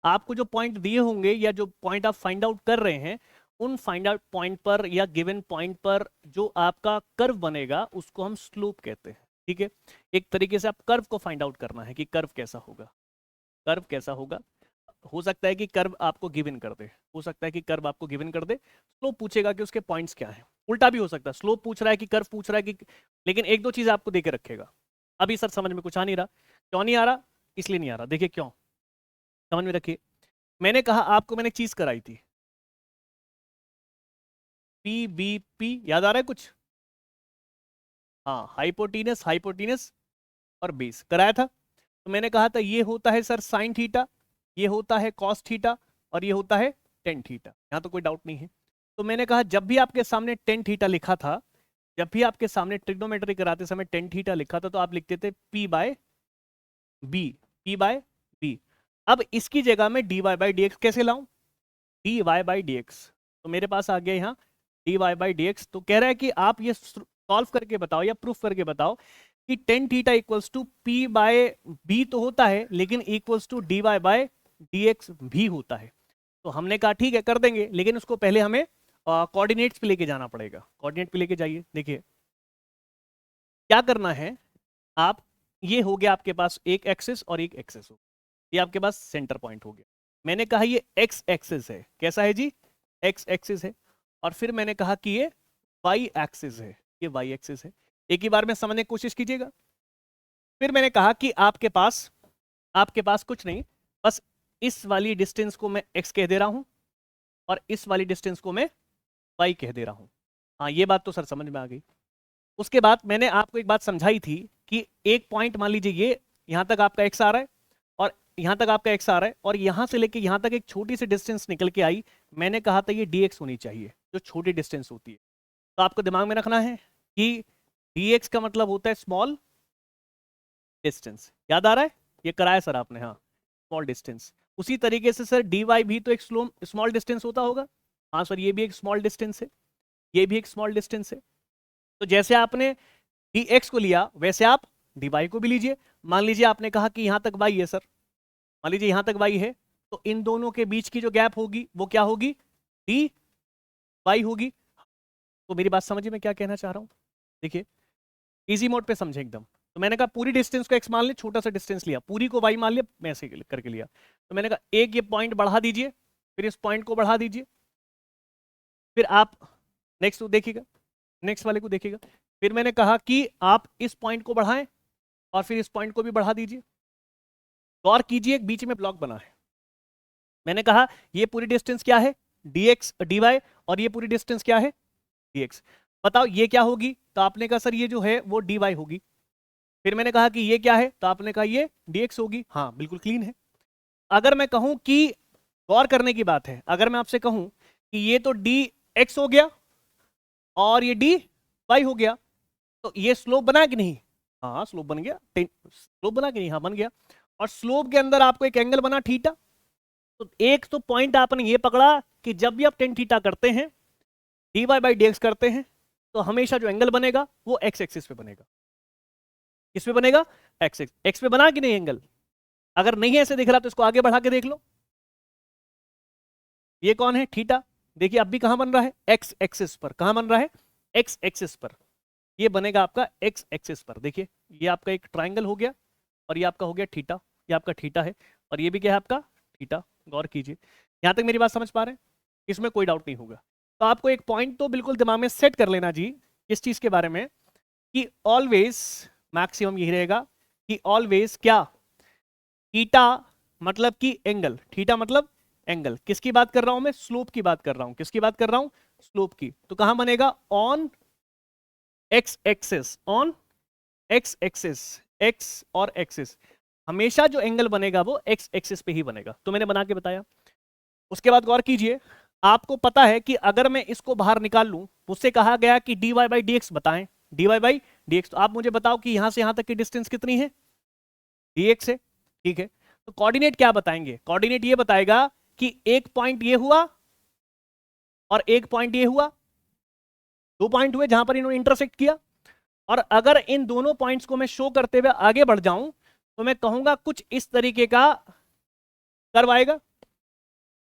आपको जो पॉइंट दिए होंगे या जो पॉइंट आप फाइंड आउट कर रहे हैं, उन फाइंड आउट पॉइंट पर या गिवन पॉइंट पर जो आपका कर्व बनेगा उसको हम स्लोप कहते हैं, ठीक है। एक तरीके से आप कर्व को फाइंड आउट करना है कि कर्व कैसा होगा, कर्व कैसा होगा। हो सकता है कि कर्व आपको गिवन कर दे, हो सकता है कि कर्व आपको गिवन कर दे, स्लोप पूछेगा कि उसके पॉइंट्स क्या हैं। उल्टा भी हो सकता है, स्लोप पूछ रहा है कि कर्व पूछ रहा है कि, लेकिन एक दो चीज आपको देके रखेगा। अभी सर समझ में कुछ आ नहीं रहा, क्यों नहीं आ रहा, इसलिए नहीं आ रहा, देखिए क्यों, समझ में रखिए। मैंने कहा आपको मैंने चीज कराई थी, पी बी पी, याद आ रहा है कुछ? हाँ, हाइपोटीनस, हाइपोटीनस और बेस कराया था। तो मैंने कहा था ये होता है सर साइन थीटा, ये होता है कॉस थीटा, और ये होता है टेन थीटा, यहाँ तो कोई डाउट नहीं है। तो मैंने कहा जब भी आपके सामने टेन थीटा लिखा था, जब भी आपके सामने ट्रिग्नोमेट्री कराते समय टेन थीटा लिखा था, तो आप लिखते थे p by b, p by b. अब इसकी जगह में d Y by D x कैसे लाऊं, d Y by D x, तो मेरे पास आ गया यहाँ d Y by D x. तो कह रहा है कि आप ये सॉल्व करके बताओ या प्रूफ करके बताओ कि tan theta equals to p by b तो होता है, लेकिन equals to d Y by D x भी होता है। तो हमने कहा ठीक है कर देंगे, लेकिन उसको पहले हमें कोऑर्डिनेट्स पे लेके जाना पड़ेगा। कोऑर्डिनेट पे लेके जाइए, देखिए क्या करना है। आप, ये हो गया आपके पास एक एक्सिस और एक एक्सिस हो, ये आपके पास सेंटर पॉइंट हो गया। मैंने कहा ये एक्स एक्सिस है, कैसा है जी, एक्स एक्सिस है। और फिर मैंने कहा कि ये वाई एक्सिस है, ये वाई एक्सिस है। एक ही बार में समझने की कोशिश कीजिएगा। फिर मैंने कहा कि आपके पास कुछ नहीं, बस इस वाली डिस्टेंस को मैं एक्स कह दे रहा हूं और इस वाली डिस्टेंस को मैं वाई कह दे रहा हूं। हाँ ये बात तो सर समझ में आ गई। उसके बाद मैंने आपको एक बात समझाई थी कि एक पॉइंट मान लीजिए ये, यहां तक आपका एक्स आ रहा है और यहां तक आपका एक्स आ रहा है, और यहां से लेके यहां तक एक छोटी सी डिस्टेंस निकल के आई। मैंने कहा था ये dx होनी चाहिए, जो छोटी डिस्टेंस होती है। तो आपको दिमाग में रखना है कि dx का मतलब होता है स्मॉल डिस्टेंस, याद आ रहा है, ये कराया सर आपने, हाँ स्मॉल डिस्टेंस। उसी तरीके से सर dy भी तो एक स्मॉल डिस्टेंस होता होगा, हाँ सर ये भी एक स्मॉल डिस्टेंस है, ये भी एक स्मॉल डिस्टेंस है। तो जैसे आपने dx को लिया वैसे आप dy को भी लीजिए। मान लीजिए आपने कहा कि यहां तक y है सर, मान लीजिए यहां तक y है, तो इन दोनों के बीच की जो गैप होगी वो क्या होगी, dy होगी। तो मेरी बात समझिए मैं क्या कहना चाह रहा हूं, देखिए इजी मोड पे समझे एकदम। तो मैंने कहा पूरी डिस्टेंस को x मान ले, छोटा सा डिस्टेंस लिया, पूरी को y मान लिया, मैं ऐसे करके लिया। तो मैंने कहा एक ये पॉइंट बढ़ा दीजिए, फिर इस पॉइंट को बढ़ा दीजिए, फिर आप नेक्स्ट देखिएगा, नेक्स्ट वाले को देखिएगा। फिर मैंने कहा कि आप इस पॉइंट को बढ़ाएं और फिर इस पॉइंट को भी बढ़ा दीजिए। गौर कीजिए एक बीच में ब्लॉक बना है, मैंने कहा ये पूरी डिस्टेंस क्या है, dx dy, और ये पूरी डिस्टेंस क्या है, dx। बताओ ये क्या होगी, तो आपने कहा सर ये जो है वो dy होगी। फिर मैंने कहा कि ये क्या है, तो आपने कहा ये dx होगी। हाँ बिल्कुल क्लीन है। अगर मैं कहूं कि, गौर करने की बात है, अगर मैं आपसे कहूं कि ये तो dx हो गया और ये dy हो गया, तो ये स्लोप बना कि नहीं, हाँ स्लोप बन गया, स्लोप बना कि नहीं, हाँ बन गया। और स्लोप के अंदर आपको एक एंगल बना थीटा। तो एक तो पॉइंट आपने ये पकड़ा कि जब भी आप टेन थीटा करते हैं, dy बाई dx करते हैं, तो हमेशा जो एंगल बनेगा वो x एक्सिस पे बनेगा। किस पे बनेगा? x पे बना कि नहीं एंगल? अगर नहीं ऐसे दिख रहा तो इसको आगे बढ़ा के देख लो। ये कौन है? थीटा। देखिए अब भी कहां बन रहा है? x एक्सिस पर। कहां बन रहा है? x एक्सिस पर। ये बनेगा आपका x एक्सिस पर। देखिए ये आपका एक ट्राइंगल हो गया और ये आपका हो गया थीटा। ये आपका थीटा है और ये भी क्या है? आपका थीटा। गौर कीजिए, यहां तक मेरी बात समझ पा रहे हैं? इसमें कोई डाउट नहीं होगा। तो आपको एक पॉइंट तो बिल्कुल दिमाग में सेट कर लेना जी इस चीज के बारे में कि ऑलवेज मैक्सिमम यही रहेगा कि ऑलवेज क्या? थीटा मतलब कि एंगल, थीटा मतलब एंगल। किसकी बात कर रहा हूं मैं? स्लोप की बात कर रहा हूं। किसकी बात कर रहा हूं? स्लोप की। तो कहां बनेगा? On x axis. On x axis. X और एक्सिस, हमेशा जो एंगल बनेगा वो एक्स एक्सिस पे ही बनेगा। तो मैंने बना के बताया। उसके बाद गौर कीजिए, आपको पता है कि अगर मैं इसको बाहर निकाल लूं, मुझसे कहा गया कि dy बाई dx बताएं। dy बाई dx, तो आप मुझे बताओ कि यहां से यहां तक की डिस्टेंस कितनी है? dx है। ठीक है, तो कोऑर्डिनेट क्या बताएंगे? कोऑर्डिनेट ये बताएगा कि एक पॉइंट ये हुआ और एक पॉइंट ये हुआ। दो पॉइंट हुए जहां पर इन्होंने इंटरसेक्ट किया। और अगर इन दोनों पॉइंट्स को मैं शो करते हुए आगे बढ़ जाऊं तो मैं कहूंगा कुछ इस तरीके का कर्व आएगा।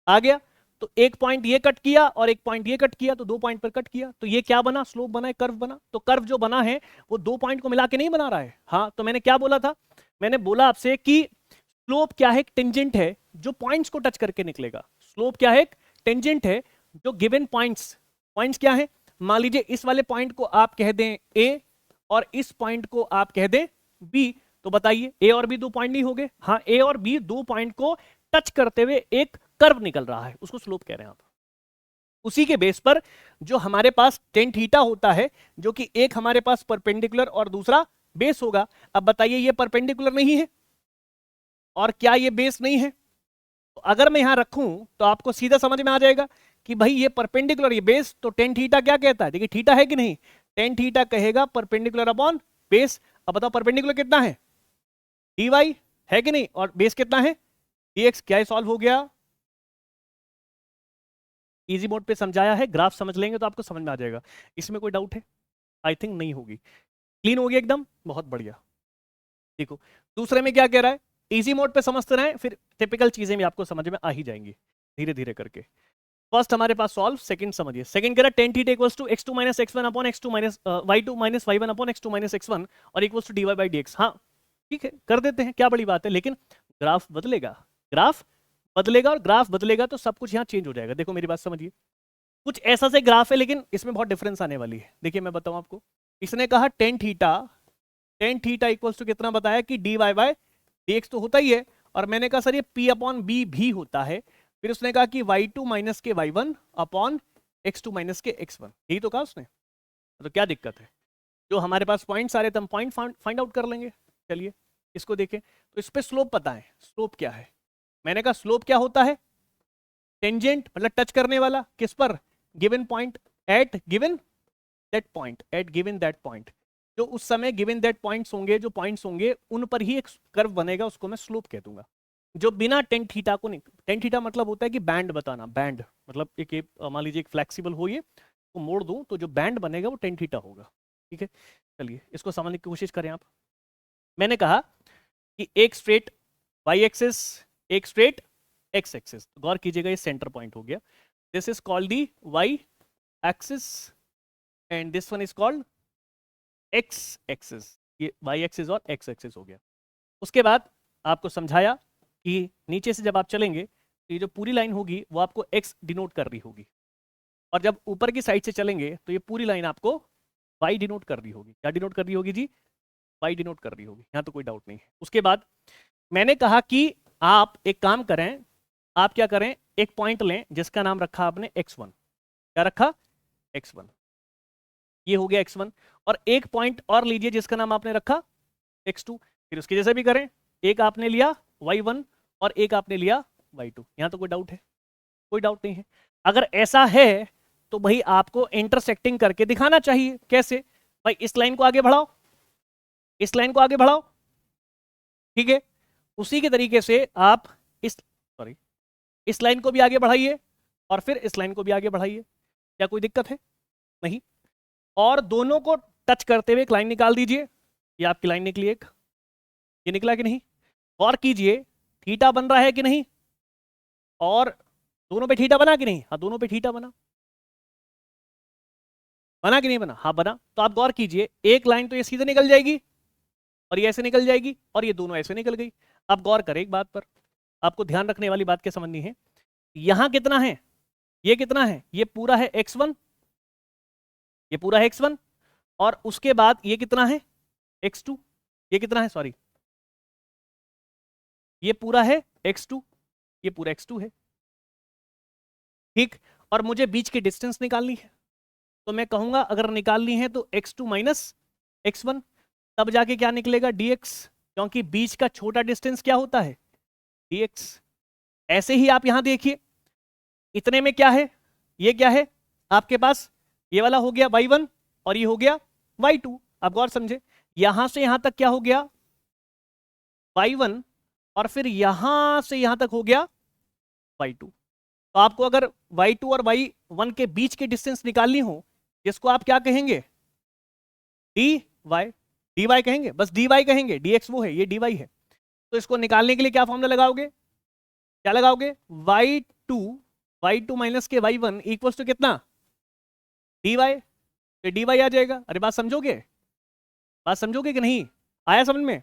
आ गया। तो एक पॉइंट ये कट किया और एक पॉइंट ये कट किया, तो दो पॉइंट पर कट किया, तो ये क्या बना? स्लोप बना, कर्व बना। तो कर्व जो बना है वो दो पॉइंट को मिला के नहीं बना रहा है। हाँ, तो मैंने क्या बोला था? मैंने बोला आपसे कि स्लोप क्या है? एक टेंजेंट है जो पॉइंट्स को टच करके निकलेगा। स्लोप क्या है? एक टेंजेंट है जो गिवन पॉइंट्स, पॉइंट्स क्या है? मान लीजिए इस वाले पॉइंट को आप कह दें ए और इस पॉइंट को आप कह दें बी। तो बताइए ए और बी दो पॉइंट नहीं हो गए? हाँ, ए और बी दो पॉइंट को टच करते हुए एक कर्व निकल रहा है, उसको स्लोप कह रहे हैं आप। उसी के बेस पर जो हमारे पास टेन थीटा होता है, जो कि एक हमारे पास परपेंडिकुलर और दूसरा बेस होगा। अब बताइए ये परपेंडिकुलर नहीं है और क्या ये बेस नहीं है? तो अगर मैं यहां रखूं तो आपको सीधा समझ में आ जाएगा कि भाई ये परपेंडिकुलर, ये बेस। तो टेन थीटा क्या कहता है? देखिए थीटा है कि नहीं? टेन थीटा कहेगा परपेंडिकुलर अपॉन बेस। अब बताओ परपेंडिकुलर कितना है? dy है कि नहीं? और बेस कितना है? dx। क्या सॉल्व हो गया? इजी मोड पे समझाया है, ग्राफ समझ लेंगे तो आपको समझ में आ जाएगा। इसमें कोई डाउट है? आई थिंक नहीं होगी। क्लीन हो गया एकदम, बहुत बढ़िया। देखो दूसरे में क्या कह रहा है, इजी मोड पे समझते रहे, फिर टिपिकल चीजें भी आपको समझ में आ ही जाएंगी धीरे धीरे करके। फर्स्ट हमारे पास सॉल्व, सेकंड समझिए। सेकंड कह रहा है tan theta equals to x2 minus x1 upon x2 minus y2 minus y1 upon x2 minus x1 और equals to dy by dx। हाँ ठीक है, कर देते हैं, क्या बड़ी बात है। लेकिन ग्राफ बदलेगा, ग्राफ बदलेगा, और ग्राफ बदलेगा तो सब कुछ यहाँ चेंज हो जाएगा। देखो मेरी बात समझिए, कुछ ऐसा से ग्राफ है लेकिन इसमें बहुत डिफरेंस आने वाली है। देखिए मैं बताऊं आपको, इसने कहा टेन थीटा इक्वल्स टू कितना बताया कि dy बाय dx तो होता ही है, और मैंने कहा सर ये p अपॉन b भी होता है। फिर उसने कहा कि y2 माइनस के y1 अपॉन x2 माइनस के x1, यही तो कहा उसने। तो क्या दिक्कत है? जो हमारे पास पॉइंट्स आ रहे थे हम पॉइंट फाइंड आउट कर लेंगे। चलिए इसको देखें, तो इस पे स्लोप पता है। स्लोप क्या है? मैंने कहा स्लोप क्या होता है? टेंजेंट मतलब टच करने वाला, किस पर? Given point, at given that point, at given that point. जो उस समय गिवन दैट पॉइंट्स होंगे, जो पॉइंट्स होंगे उन पर ही एक कर्व बनेगा, उसको मैं स्लोप कह दूंगा। जो बिना टेन थीटा को नहीं, टेन थीटा मतलब होता है कि बैंड बताना। बैंड मतलब एक मान लीजिए एक फ्लेक्सिबल हो, ये तो मोड़ दूं तो जो बैंड बनेगा वो टेन थीटा होगा। ठीक है, चलिए इसको समझने की कोशिश करें आप। मैंने कहा कि एक स्ट्रेट वाई एक्सिस, एक स्ट्रेट एक्स एक्सिस। गौर कीजिएगा ये सेंटर पॉइंट हो गया। This is called the y axis and this one is called x axis. ये वाई एक्सिस और एक्स एक्सिस हो गया। उसके बाद आपको समझाया कि नीचे से जब आप चलेंगे तो ये जो पूरी लाइन होगी वो आपको एक्स डिनोट कर रही होगी, और जब ऊपर की साइड से चलेंगे तो ये पूरी लाइन आपको वाई डिनोट कर रही होगी। क्या डिनोट कर रही होगी जी? वाई डिनोट कर रही होगी। यहाँ तो कोई डाउट नहीं है। उसके बाद मैंने कहा कि आप एक काम करें, आप क्या करें, एक पॉइंट लें जिसका नाम रखा आपने x1। क्या रखा? x1। ये हो गया x1। और एक पॉइंट और लीजिए जिसका नाम आपने रखा x2। फिर उसके जैसे भी करें, एक आपने लिया y1 और एक आपने लिया y2। यहां तो कोई डाउट है? कोई डाउट नहीं है। अगर ऐसा है तो भाई आपको इंटरसेक्टिंग करके दिखाना चाहिए। कैसे? भाई इस लाइन को आगे बढ़ाओ, इस लाइन को आगे बढ़ाओ। ठीक है, उसी के तरीके से आप इस लाइन को भी आगे बढ़ाइए और फिर इस लाइन को भी आगे बढ़ाइए। क्या कोई दिक्कत है? नहीं। और दोनों को टच करते हुए एक लाइन निकाल दीजिए। ये आपकी लाइन निकली एक, ये निकला कि नहीं? और कीजिए थीटा बन रहा है कि नहीं, और दोनों पे थीटा बना कि नहीं? हाँ दोनों पे थीटा बना, बना कि नहीं बना? हाँ बना। तो आप गौर कीजिए, एक लाइन तो ये सीधे निकल जाएगी और ये ऐसे निकल जाएगी और ये दोनों ऐसे निकल गई। अब गौर करें एक बात पर, आपको ध्यान रखने वाली बात क्या समझनी है। यहां कितना है, ये कितना है, ये पूरा है x1, ये पूरा है x1, और उसके बाद ये कितना है x2, ये कितना है सॉरी, ये पूरा है x2, ये पूरा x2 है। ठीक, और मुझे बीच की डिस्टेंस निकालनी है, तो मैं कहूंगा अगर निकालनी है तो x2 माइनस x1, तब जाके क्या निकलेगा dx, क्योंकि बीच का छोटा डिस्टेंस क्या होता है dx। ऐसे ही आप यहां देखिए, इतने में क्या है, ये क्या है आपके पास, ये वाला हो गया y1 और ये हो गया y2। आप गौर समझे, यहां से यहां तक क्या हो गया y1 और फिर यहां से यहां तक हो गया y2। तो आपको अगर y2 और y1 के बीच की डिस्टेंस निकालनी हो, जिसको आप क्या कहेंगे dy कहेंगे, बस dy कहेंगे, dx वो है, ये dy है। तो इसको निकालने के लिए क्या फॉर्मूला लगाओगे, क्या लगाओगे, y2 माइनस के y1 इक्वल्स टू कितना dy, तो dy आ जाएगा। अरे बात समझोगे, बात समझोगे कि नहीं? आया समझ में?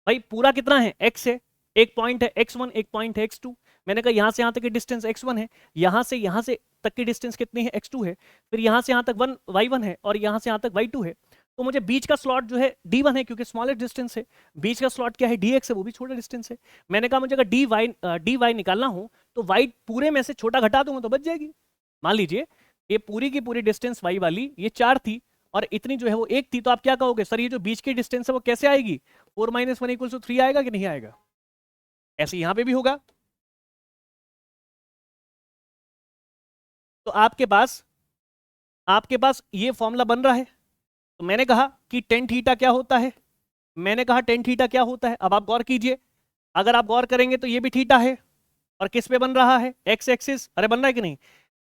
भाई पूरा कितना है, x है, एक पॉइंट है x1, एक पॉइंट है x2। मैंने कहा यहां से यहां तक की डिस्टेंस x1 है, यहां से तक की डिस्टेंस कितनी है x2 है, फिर यहां से यहां तक y1 है और यहां से यहां तक y2 है। तो मुझे बीच का स्लॉट जो है d1 है, क्योंकि स्मॉलेस्ट डिस्टेंस है। बीच का स्लॉट क्या है, dx है, वो भी छोटा डिस्टेंस है। मैंने कहा मुझे अगर dy निकालना हो तो y पूरे में से छोटा घटा दूंगा तो बच जाएगी। मान लीजिए ये पूरी की पूरी डिस्टेंस y वाली ये 4 थी और इतनी जो है वो 1 थी, तो आप क्या कहोगे, सर ये जो बीच की डिस्टेंस है वो कैसे आएगी, 4 माइनस 1 इक्वल टू 3 आएगा कि नहीं आएगा? ऐसे यहां पे भी होगा। तो आपके पास ये फॉर्मूला बन रहा है। तो मैंने कहा कि टेन थीटा क्या होता है, मैंने कहा टेन थीटा क्या होता है। अब आप गौर कीजिए, अगर आप गौर करेंगे तो ये भी थीटा है और किस पे बन रहा है, एक्स एक्सिस। अरे बन रहा है कि नहीं?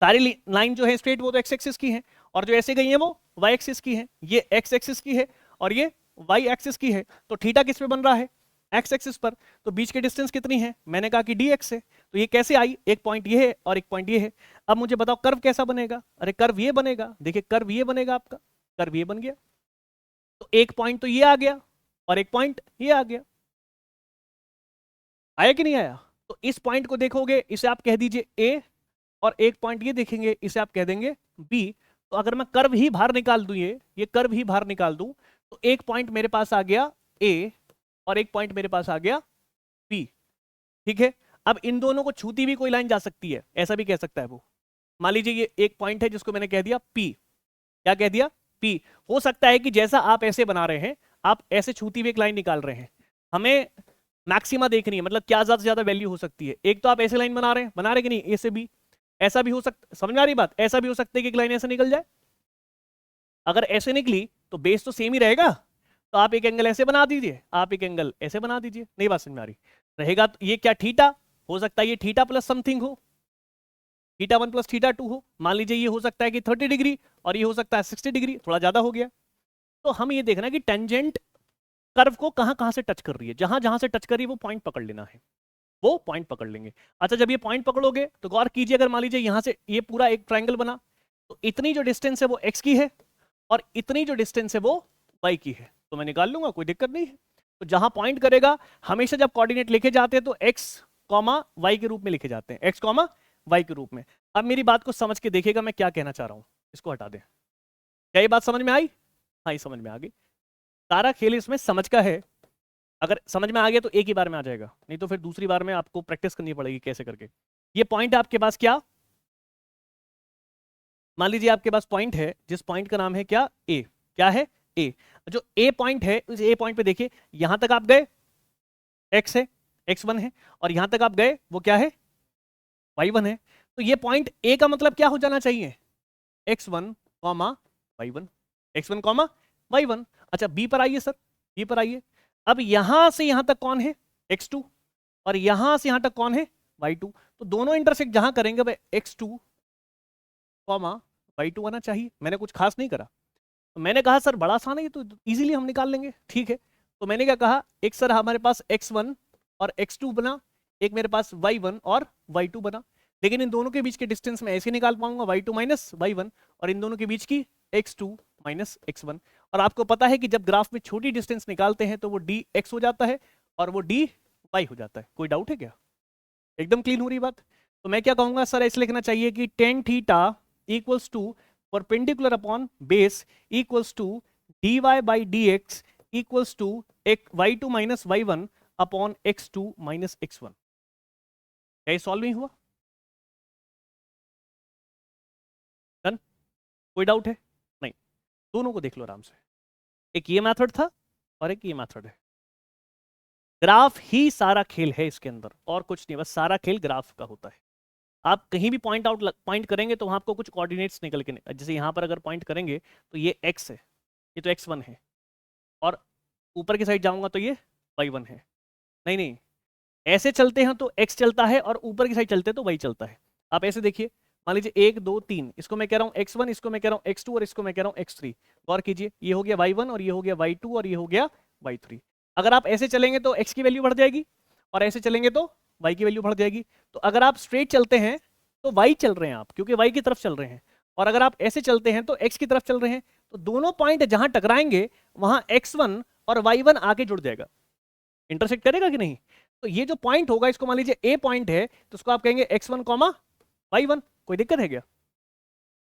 सारी लाइन जो है स्ट्रेट वो तो एक्स एक्सिस की है, और जो ऐसे गई है वो वाई एक्सिस की है। ये एक्स एक्सिस की है और ये वाई एक्सिस की है। तो थीटा किस पे बन रहा है, एक्स एक्सिस पर। तो बीच की डिस्टेंस कितनी है, मैंने कहा कि डी एक्स है। तो ये कैसे आई, एक पॉइंट ये है और एक पॉइंट ये है। अब मुझे बताओ कर्व कैसा बनेगा। अरे कर्व ये बनेगा, देखिए कर्व ये बनेगा आपका, कर्व ये बन गया। तो एक पॉइंट तो ये आ गया और एक पॉइंट ये आ गया। आया कि नहीं आया? तो इस पॉइंट को देखोगे, इसे आप कह दीजिए ए, और एक पॉइंट ये देखेंगे, इसे आप कह देंगे बी। तो अगर मैं कर्व ही बाहर निकाल दूं, ये कर्व ही बाहर निकाल दूं, तो एक पॉइंट मेरे पास आ गया ए और एक पॉइंट मेरे पास आ गया बी। ठीक है, अब इन दोनों को छूती भी कोई लाइन जा सकती है, ऐसा भी कह सकता है वो। मान लीजिए ये एक पॉइंट है जिसको मैंने कह दिया पी, क्या कह दिया, पी। हो सकता है कि जैसा आप ऐसे बना रहे हैं, आप ऐसे छूती हुई एक लाइन निकाल रहे हैं, हमें मैक्सिमा देखनी है, मतलब क्या ज्यादा से ज्यादा वैल्यू हो सकती है। एक तो आप ऐसे लाइन बना रहे हैं कि नहीं, ए से बी, ऐसा भी हो सकता, समझ में आ रही बात, ऐसा भी हो सकता है कि एक लाइन ऐसे निकल जाए। अगर ऐसे निकली तो बेस तो सेम ही रहेगा, तो आप एक एंगल ऐसे बना दीजिए, आप एक एंगल ऐसे बना दीजिए। नहीं बात समझ में आ रही? रहेगा तो ये क्या, थीटा हो सकता है, ये थीटा प्लस समथिंग हो, थीटा 1 प्लस थीटा 2 हो। मान लीजिए ये हो सकता है कि 30 डिग्री और ये हो सकता है 60 डिग्री, थोड़ा ज्यादा हो गया। तो हम ये देखना कि टेंजेंट कर्व को कहां कहां से टच कर रही है, जहां जहां से टच कर रही है वो पॉइंट पकड़ लेना है, वो पॉइंट पकड़ लेंगे। अच्छा, जब ये पॉइंट पकड़ोगे तो गौर कीजिए, अगर मान लीजिए यहां से ये पूरा एक ट्रायंगल बना, तो इतनी जो डिस्टेंस है वो x की है और इतनी जो डिस्टेंस है वो y की है, तो मैं निकाल लूंगा, कोई दिक्कत नहीं है। तो जहां पॉइंट करेगा, हमेशा जब कोऑर्डिनेट लिखे जाते हैं तो x, y के रूप में लिखे जाते हैं, x, y के रूप में। अब मेरी बात को समझ के देखिएगा मैं क्या कहना चाह रहा हूं, इसको हटा दें। क्या ये बात समझ में आई? हाँ, ये समझ में आ गई। सारा खेल इसमें समझ का है। अगर समझ में आ गया तो एक ही बार में आ जाएगा, नहीं तो फिर दूसरी बार में आपको प्रैक्टिस करनी पड़ेगी कैसे करके। ये पॉइंट आपके पास क्या, मान लीजिए आपके पास पॉइंट है, जिस पॉइंट का नाम है क्या, ए। क्या है, ए। जो ए पॉइंट है, उस ए पॉइंट पे देखिए, यहां तक आप गए, एक्स है, x1 है, और यहां तक आप गए वो क्या है, y1 है। तो ये पॉइंट ए का मतलब क्या हो जाना चाहिए, x1, y1, x1, y1। अच्छा, बी पर आइए सर, बी पर आइए। अब यहां से यहां तक कौन है, x2, और यहां से यहां तक कौन है, y2। तो दोनों इंटरसेक्ट जहां करेंगे वह x2 कॉमा y2 आना चाहिए। मैंने कुछ खास नहीं करा। तो मैंने कहा सर बड़ा आसान है ये तो इजीली हम निकाल लेंगे, ठीक है। तो मैंने क्या कहा, एक सर हमारे पास x1 और x2 बना, एक मेरे पास y1 और y2 बना। लेकिन इन दोनों के बीच के डिस्टेंस में ऐसे निकाल पाऊंगा y2 माइनस y1, और इन दोनों के बीच की x2 माइनस x1। और आपको पता है कि जब ग्राफ में छोटी डिस्टेंस निकालते हैं तो वो dx हो जाता है और वो dy हो जाता है। कोई डाउट है क्या? एकदम क्लीन हो रही बात। तो मैं क्या कहूंगा सर, ऐसे लिखना चाहिए कि tan theta equals to perpendicular upon base equals to dy by dx equals to एक y2 minus y1 upon x2 minus x1। क्या ये सॉल्व नहीं हुआ? डन? कोई डाउट है? नहीं। दोनों को देख लो आराम से। एक ये मेथड था और एक ये मेथड है। ग्राफ ही सारा खेल है इसके अंदर, और कुछ नहीं, बस सारा खेल ग्राफ का होता है। आप कहीं भी पॉइंट करेंगे तो वहां आपको कुछ कोऑर्डिनेट्स निकल के, जैसे यहां पर अगर पॉइंट करेंगे तो ये x है, ये तो x1 है, और ऊपर की साइड जाऊंगा तो ये y1 है। नहीं नहीं, ऐसे चलते हैं तो x चलता है, और ऊपर की साइड चलते हैं तो y चलता है। आप ऐसे देखिए, मान लीजिए 1 2 3, इसको मैं कह रहा हूँ x1, इसको मैं कह रहा हूँ x2, और इसको मैं कह रहा हूँ x3। गौर कीजिए, ये हो गया y1 और ये हो गया y2 और ये हो गया y3। अगर आप ऐसे चलेंगे तो x की वैल्यू बढ़ जाएगी, और ऐसे चलेंगे तो y की वैल्यू बढ़ जाएगी। तो अगर आप स्ट्रेट चलते हैं तो y चल रहे हैं आप, क्योंकि y की तरफ चल रहे हैं, और अगर आप ऐसे चलते हैं तो x की तरफ चल रहे हैं। तो दोनों पॉइंट जहां टकराएंगे वहां x1 और y1 आके जुड़ जाएगा, इंटरसेक्ट करेगा कि नहीं। तो ये जो पॉइंट होगा, इसको मान लीजिए ए पॉइंट है, तो उसको आप कहेंगे x1 कॉमा y1। कोई दिक्कत है क्या?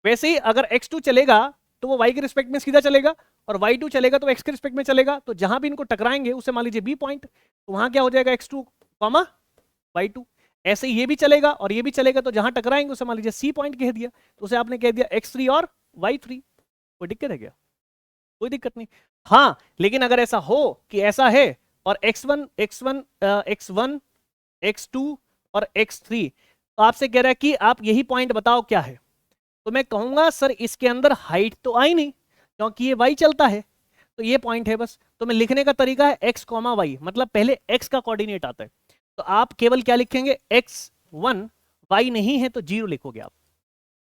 वैसे ही अगर x2 चलेगा तो वो y के रिस्पेक्ट में सीधा चलेगा, और y2 चलेगा तो x के रिस्पेक्ट में चलेगा। तो जहां भी इनको टकराएंगे उसे मान लीजिए b पॉइंट, तो वहां क्या हो जाएगा, x2 कॉमा y2। ऐसे ये भी चलेगा और ये भी चलेगा, तो जहां टकराएंगे उसे मान लीजिए c पॉइंट कह दिया, तो उसे आपने कह दिया x3 और y3। कोई दिक्कत है क्या? कोई दिक्कत नहीं। हाँ, लेकिन अगर ऐसा हो कि ऐसा है और x1 x2 और x3, तो आपसे कह रहा है कि आप यही पॉइंट बताओ क्या है। तो मैं कहूंगा सर इसके अंदर हाइट तो आई नहीं, क्योंकि ये y चलता है, तो ये पॉइंट है बस। तो मैं लिखने का तरीका है x कॉमा वाई, मतलब पहले x का कोऑर्डिनेट आता है, तो आप केवल क्या लिखेंगे, x1, y नहीं है तो 0 लिखोगे आप।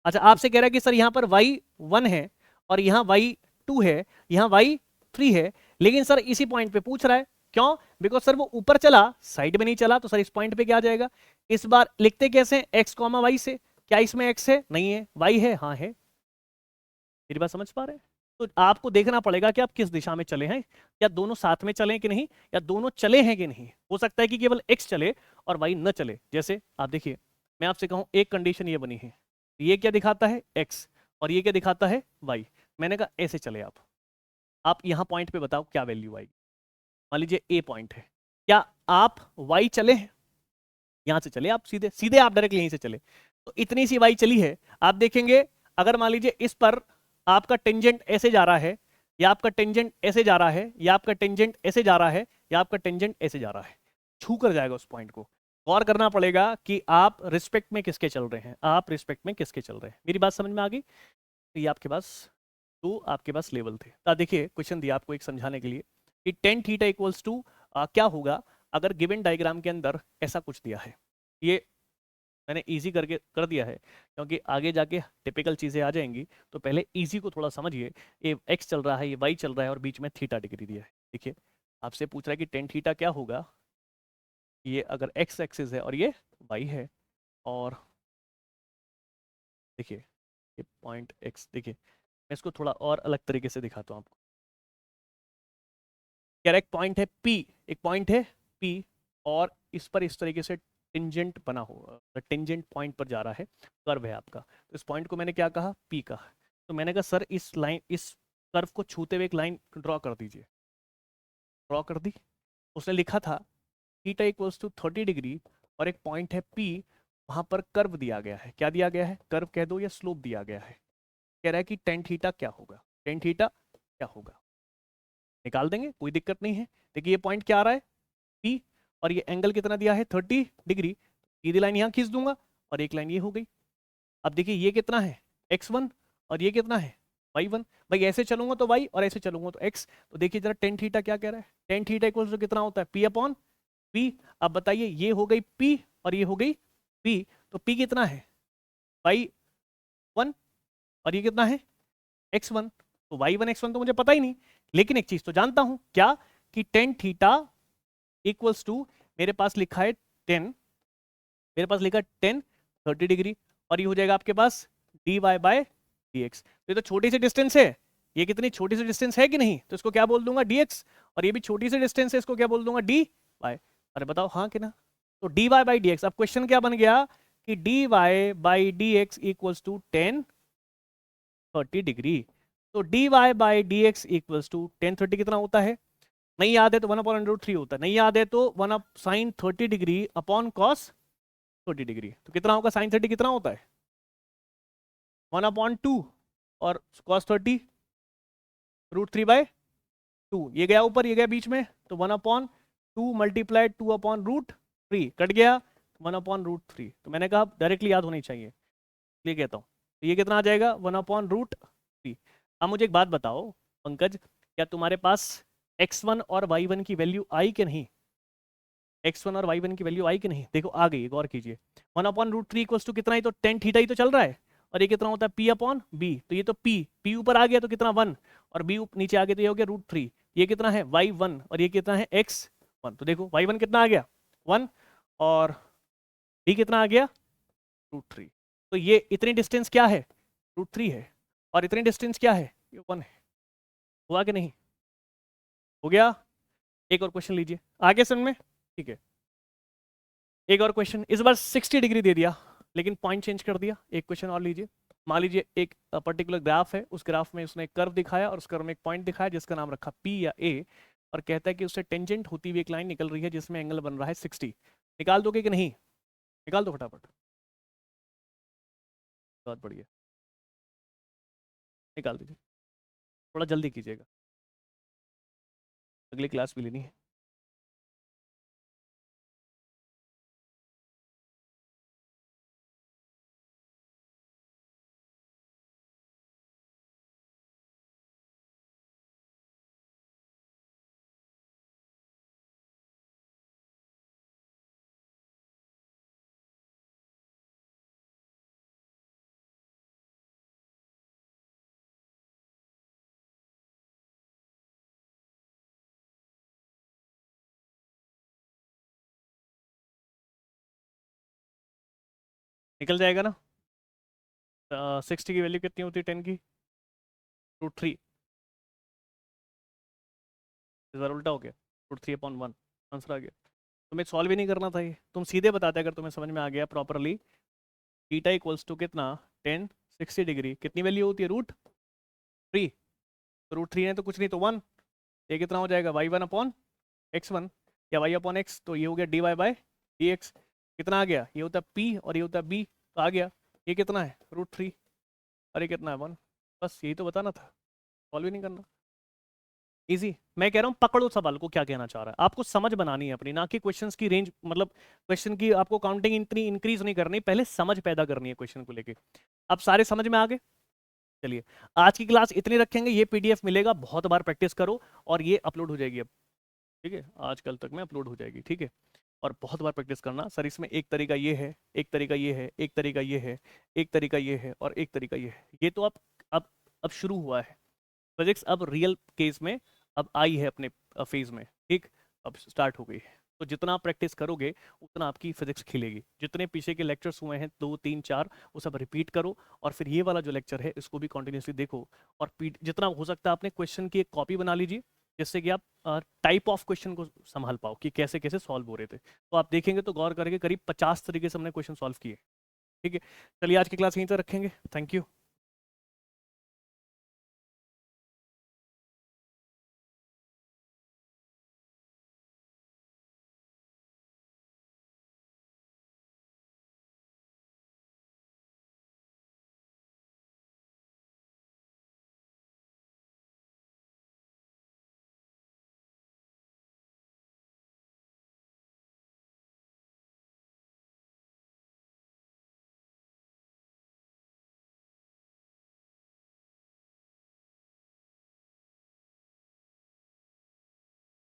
अच्छा, आपसे कह रहा है कि सर यहां पर y1 है और यहां y2 है, यहां y3 है, लेकिन सर इसी पॉइंट पे पूछ रहा है। क्यों? बिकॉज सर वो ऊपर चला, साइड में नहीं चला, तो सर इस पॉइंट पे क्या आ जाएगा। इस बार लिखते कैसे, x कॉमा वाई से। क्या इसमें x है? नहीं है। y है? हाँ है। मेरी बात समझ पा रहे हैं? तो आपको देखना पड़ेगा कि आप किस दिशा में चले हैं, या दोनों साथ में चले कि नहीं, या दोनों चले हैं कि नहीं। हो सकता है कि केवल x चले और y न चले। जैसे आप देखिए, मैं आपसे कहूं एक कंडीशन ये बनी है, ये क्या दिखाता है, x, और ये क्या दिखाता है, y। मैंने कहा ऐसे चले आप यहां पॉइंट पे बताओ क्या वैल्यू आएगी। मान लीजिए ए पॉइंट है, क्या आप y चले हैं? यहां से चले आप, सीधे सीधे आप डायरेक्ट यहीं से चले, तो इतनी सी y चली है। आप देखेंगे अगर मान लीजिए इस पर आपका टेंजेंट ऐसे जा रहा है, या आपका टेंजेंट ऐसे जा रहा है, या आपका टेंजेंट ऐसे जा रहा है, या आपका टेंजेंट ऐसे जा रहा है, छू कर जाएगा उस पॉइंट को। गौर करना पड़ेगा कि आप रिस्पेक्ट में किसके चल रहे हैं, आप रिस्पेक्ट में किसके चल रहे हैं। मेरी बात समझ में आ गई? तो ये आपके पास तो आपके पास लेवल थे। तो देखिए क्वेश्चन दिया आपको एक समझाने के लिए कि टेन थीटा इक्वल्स टू क्या होगा अगर गिवन डायग्राम के अंदर ऐसा कुछ दिया है। ये मैंने इजी करके कर दिया है, क्योंकि आगे जाके टिपिकल चीज़ें आ जाएंगी, तो पहले इजी को थोड़ा समझिए। ये एक्स चल रहा है, ये वाई चल रहा है, और बीच में थीटा डिग्री दिया है। देखिए आपसे पूछ रहा है कि टेन थीटा क्या होगा, ये अगर एक्स एक्सिस है और ये वाई है, और देखिए ये पॉइंट एक्स, देखिए मैं इसको थोड़ा और अलग तरीके से दिखाता हूँ आपको। करेक्ट पॉइंट है P, एक पॉइंट है P, और इस पर इस तरीके से टेंजेंट बना हुआ, टेंजेंट पॉइंट पर जा रहा है, कर्व है आपका। तो इस पॉइंट को मैंने क्या कहा, P कहा। तो मैंने कहा सर इस लाइन, इस कर्व को छूते हुए एक लाइन ड्रॉ कर दीजिए। ड्रॉ कर दी। उसने लिखा था थीटा इक्वल्स टू 30 डिग्री, और एक पॉइंट है P, वहां पर कर्व दिया गया है। क्या दिया गया है? कर्व कह दो या स्लोप दिया गया है। कह रहा है कि टेन थीटा क्या होगा, टेन थीटा क्या होगा। निकाल देंगे, कोई दिक्कत नहीं है। देखिए ये पॉइंट क्या आ रहा है, P, और ये एंगल कितना दिया है, 30 डिग्री। सीधी लाइन यहाँ खींच दूंगा और एक लाइन ये हो गई। अब देखिए ये कितना है, x1, और ये कितना है, y1। भाई ऐसे चलूंगा तो y, और ऐसे चलूंगा तो x। तो देखिए जरा टेन थीटा क्या कह रहा है, टेन थीटा इक्वल्स टू कितना होता है, P अपॉन P। अब बताइए ये हो गई P और ये हो गई P, तो P कितना है y1 और ये कितना है x1। तो y1 x1 तो मुझे पता ही नहीं, लेकिन एक चीज तो जानता हूं, क्या कि टेन थीटा इक्वल्स टू, मेरे पास लिखा है 10, मेरे पास लिखा है 10 30 डिग्री, और ये हो जाएगा आपके पास dy बाय dx। तो ये तो छोटी सी डिस्टेंस है, ये कितनी छोटी सी डिस्टेंस है कि नहीं, तो इसको क्या बोल दूंगा dx, और ये भी छोटी सी डिस्टेंस है, इसको क्या बोल दूंगा dy। अरे बताओ हाँ कि ना। तो dy बाई dx, अब क्वेश्चन क्या बन गया कि dy by dx equals to 10 30 degree. तो dy by dx equals to 10 30 कितना होता है, नहीं याद है तो 1/√3 होता है, नहीं याद है तो 1 up sine 30 degree upon cos 30 degree. तो कितना होगा साइन 30 कितना होता है 1/2, और कॉस 30 √3/2, ये गया ऊपर ये गया बीच में, तो 1/2 मल्टीप्लाई 2/√3 कट गया 1/√3। तो मैंने कहा डायरेक्टली याद होनी चाहिए, इसलिए कहता हूँ। तो ये कितना आ जाएगा 1/√3। अब मुझे एक बात बताओ पंकज, क्या तुम्हारे पास x1 और y1 की वैल्यू आई कि नहीं, x1 और y1 की वैल्यू आई कि नहीं, देखो आ गई, गौर कीजिए। 1/√3 इक्वल्स टू कितना, ही तो टेन थीटा ही तो चल रहा है, और ये कितना होता है p/b, तो ये तो p ऊपर आ गया तो कितना 1, और b नीचे आ गया तो ये हो गया √3। ये कितना है y1 और ये कितना है x1, तो देखो y1 कितना आ गया 1 और b कितना आ गया √3। तो ये इतनी डिस्टेंस क्या है √3 है, और इतनी डिस्टेंस क्या है ये 1 है। हुआ कि नहीं, हो गया। एक और क्वेश्चन लीजिए, आगे समझ में, ठीक है। एक और क्वेश्चन, इस बार 60 डिग्री दे दिया लेकिन पॉइंट चेंज कर दिया। एक क्वेश्चन और लीजिए, मान लीजिए एक पर्टिकुलर ग्राफ है, उस ग्राफ में उसने एक कर्व दिखाया और उस कर्व में एक पॉइंट दिखाया जिसका नाम रखा P या A, और कहता है कि उससे टेंजेंट होती हुई एक लाइन निकल रही है जिसमें एंगल बन रहा है 60। निकाल दोगे कि नहीं, निकाल दो फटाफट, बहुत बढ़िया, निकाल दीजिए, थोड़ा जल्दी कीजिएगा, अगली क्लास भी लेनी है। निकल जाएगा ना। 60 की वैल्यू कितनी होती है 10 की √3, इस बार उल्टा हो गया √3/1, आंसर आ गया। तुम्हें सॉल्व ही नहीं करना था, ये तुम सीधे बताते अगर तुम्हें समझ में आ गया प्रॉपरली। थीटा इक्वल्स टू कितना 10 60 डिग्री, कितनी वैल्यू होती है √3, तो √3 है तो कुछ नहीं तो 1, ये कितना हो जाएगा y1/x1 या y/x, तो ये हो गया dy/dx। कितना आ गया, ये होता है p और ये होता है b, तो आ गया ये कितना है √3 और ये कितना है 1। बस यही तो बताना था, सॉल्व ही नहीं करना, इजी। मैं कह रहा हूँ पकड़ो सवाल को क्या कहना चाह रहा है, आपको समझ बनानी है अपनी, ना कि क्वेश्चंस की रेंज, मतलब क्वेश्चन की आपको काउंटिंग इतनी इंक्रीज नहीं करनी, पहले समझ पैदा करनी है क्वेश्चन को लेके। अब सारे समझ में आ गए, चलिए आज की क्लास इतनी रखेंगे, ये पीडीएफ मिलेगा, बहुत बार प्रैक्टिस करो और ये अपलोड हो जाएगी अब, ठीक है, आज कल तक में अपलोड हो जाएगी, ठीक है। और बहुत बार प्रैक्टिस करना सर, इसमें एक तरीका ये है, एक तरीका ये है, एक तरीका ये है, एक तरीका ये है और एक तरीका ये है, ये तो अब शुरू हुआ है फिजिक्स, अब रियल केस में अब आई है अपने फेज में, ठीक, अब स्टार्ट हो गई है। तो जितना आप प्रैक्टिस करोगे उतना आपकी फिजिक्स खिलेगी। जितने पीछे के लेक्चर्स हुए हैं 2 3 4 वो सब रिपीट करो, और फिर ये वाला जो लेक्चर है इसको भी कंटिन्यूसली देखो, और जितना हो सकता है अपने क्वेश्चन की एक कॉपी बना लीजिए, जिससे कि आप टाइप ऑफ क्वेश्चन को संभाल पाओ कि कैसे कैसे सॉल्व हो रहे थे। तो आप देखेंगे तो गौर करके करीब 50 तरीके से हमने क्वेश्चन सॉल्व किए, ठीक है। चलिए आज की क्लास यहीं तक रखेंगे, थैंक यू।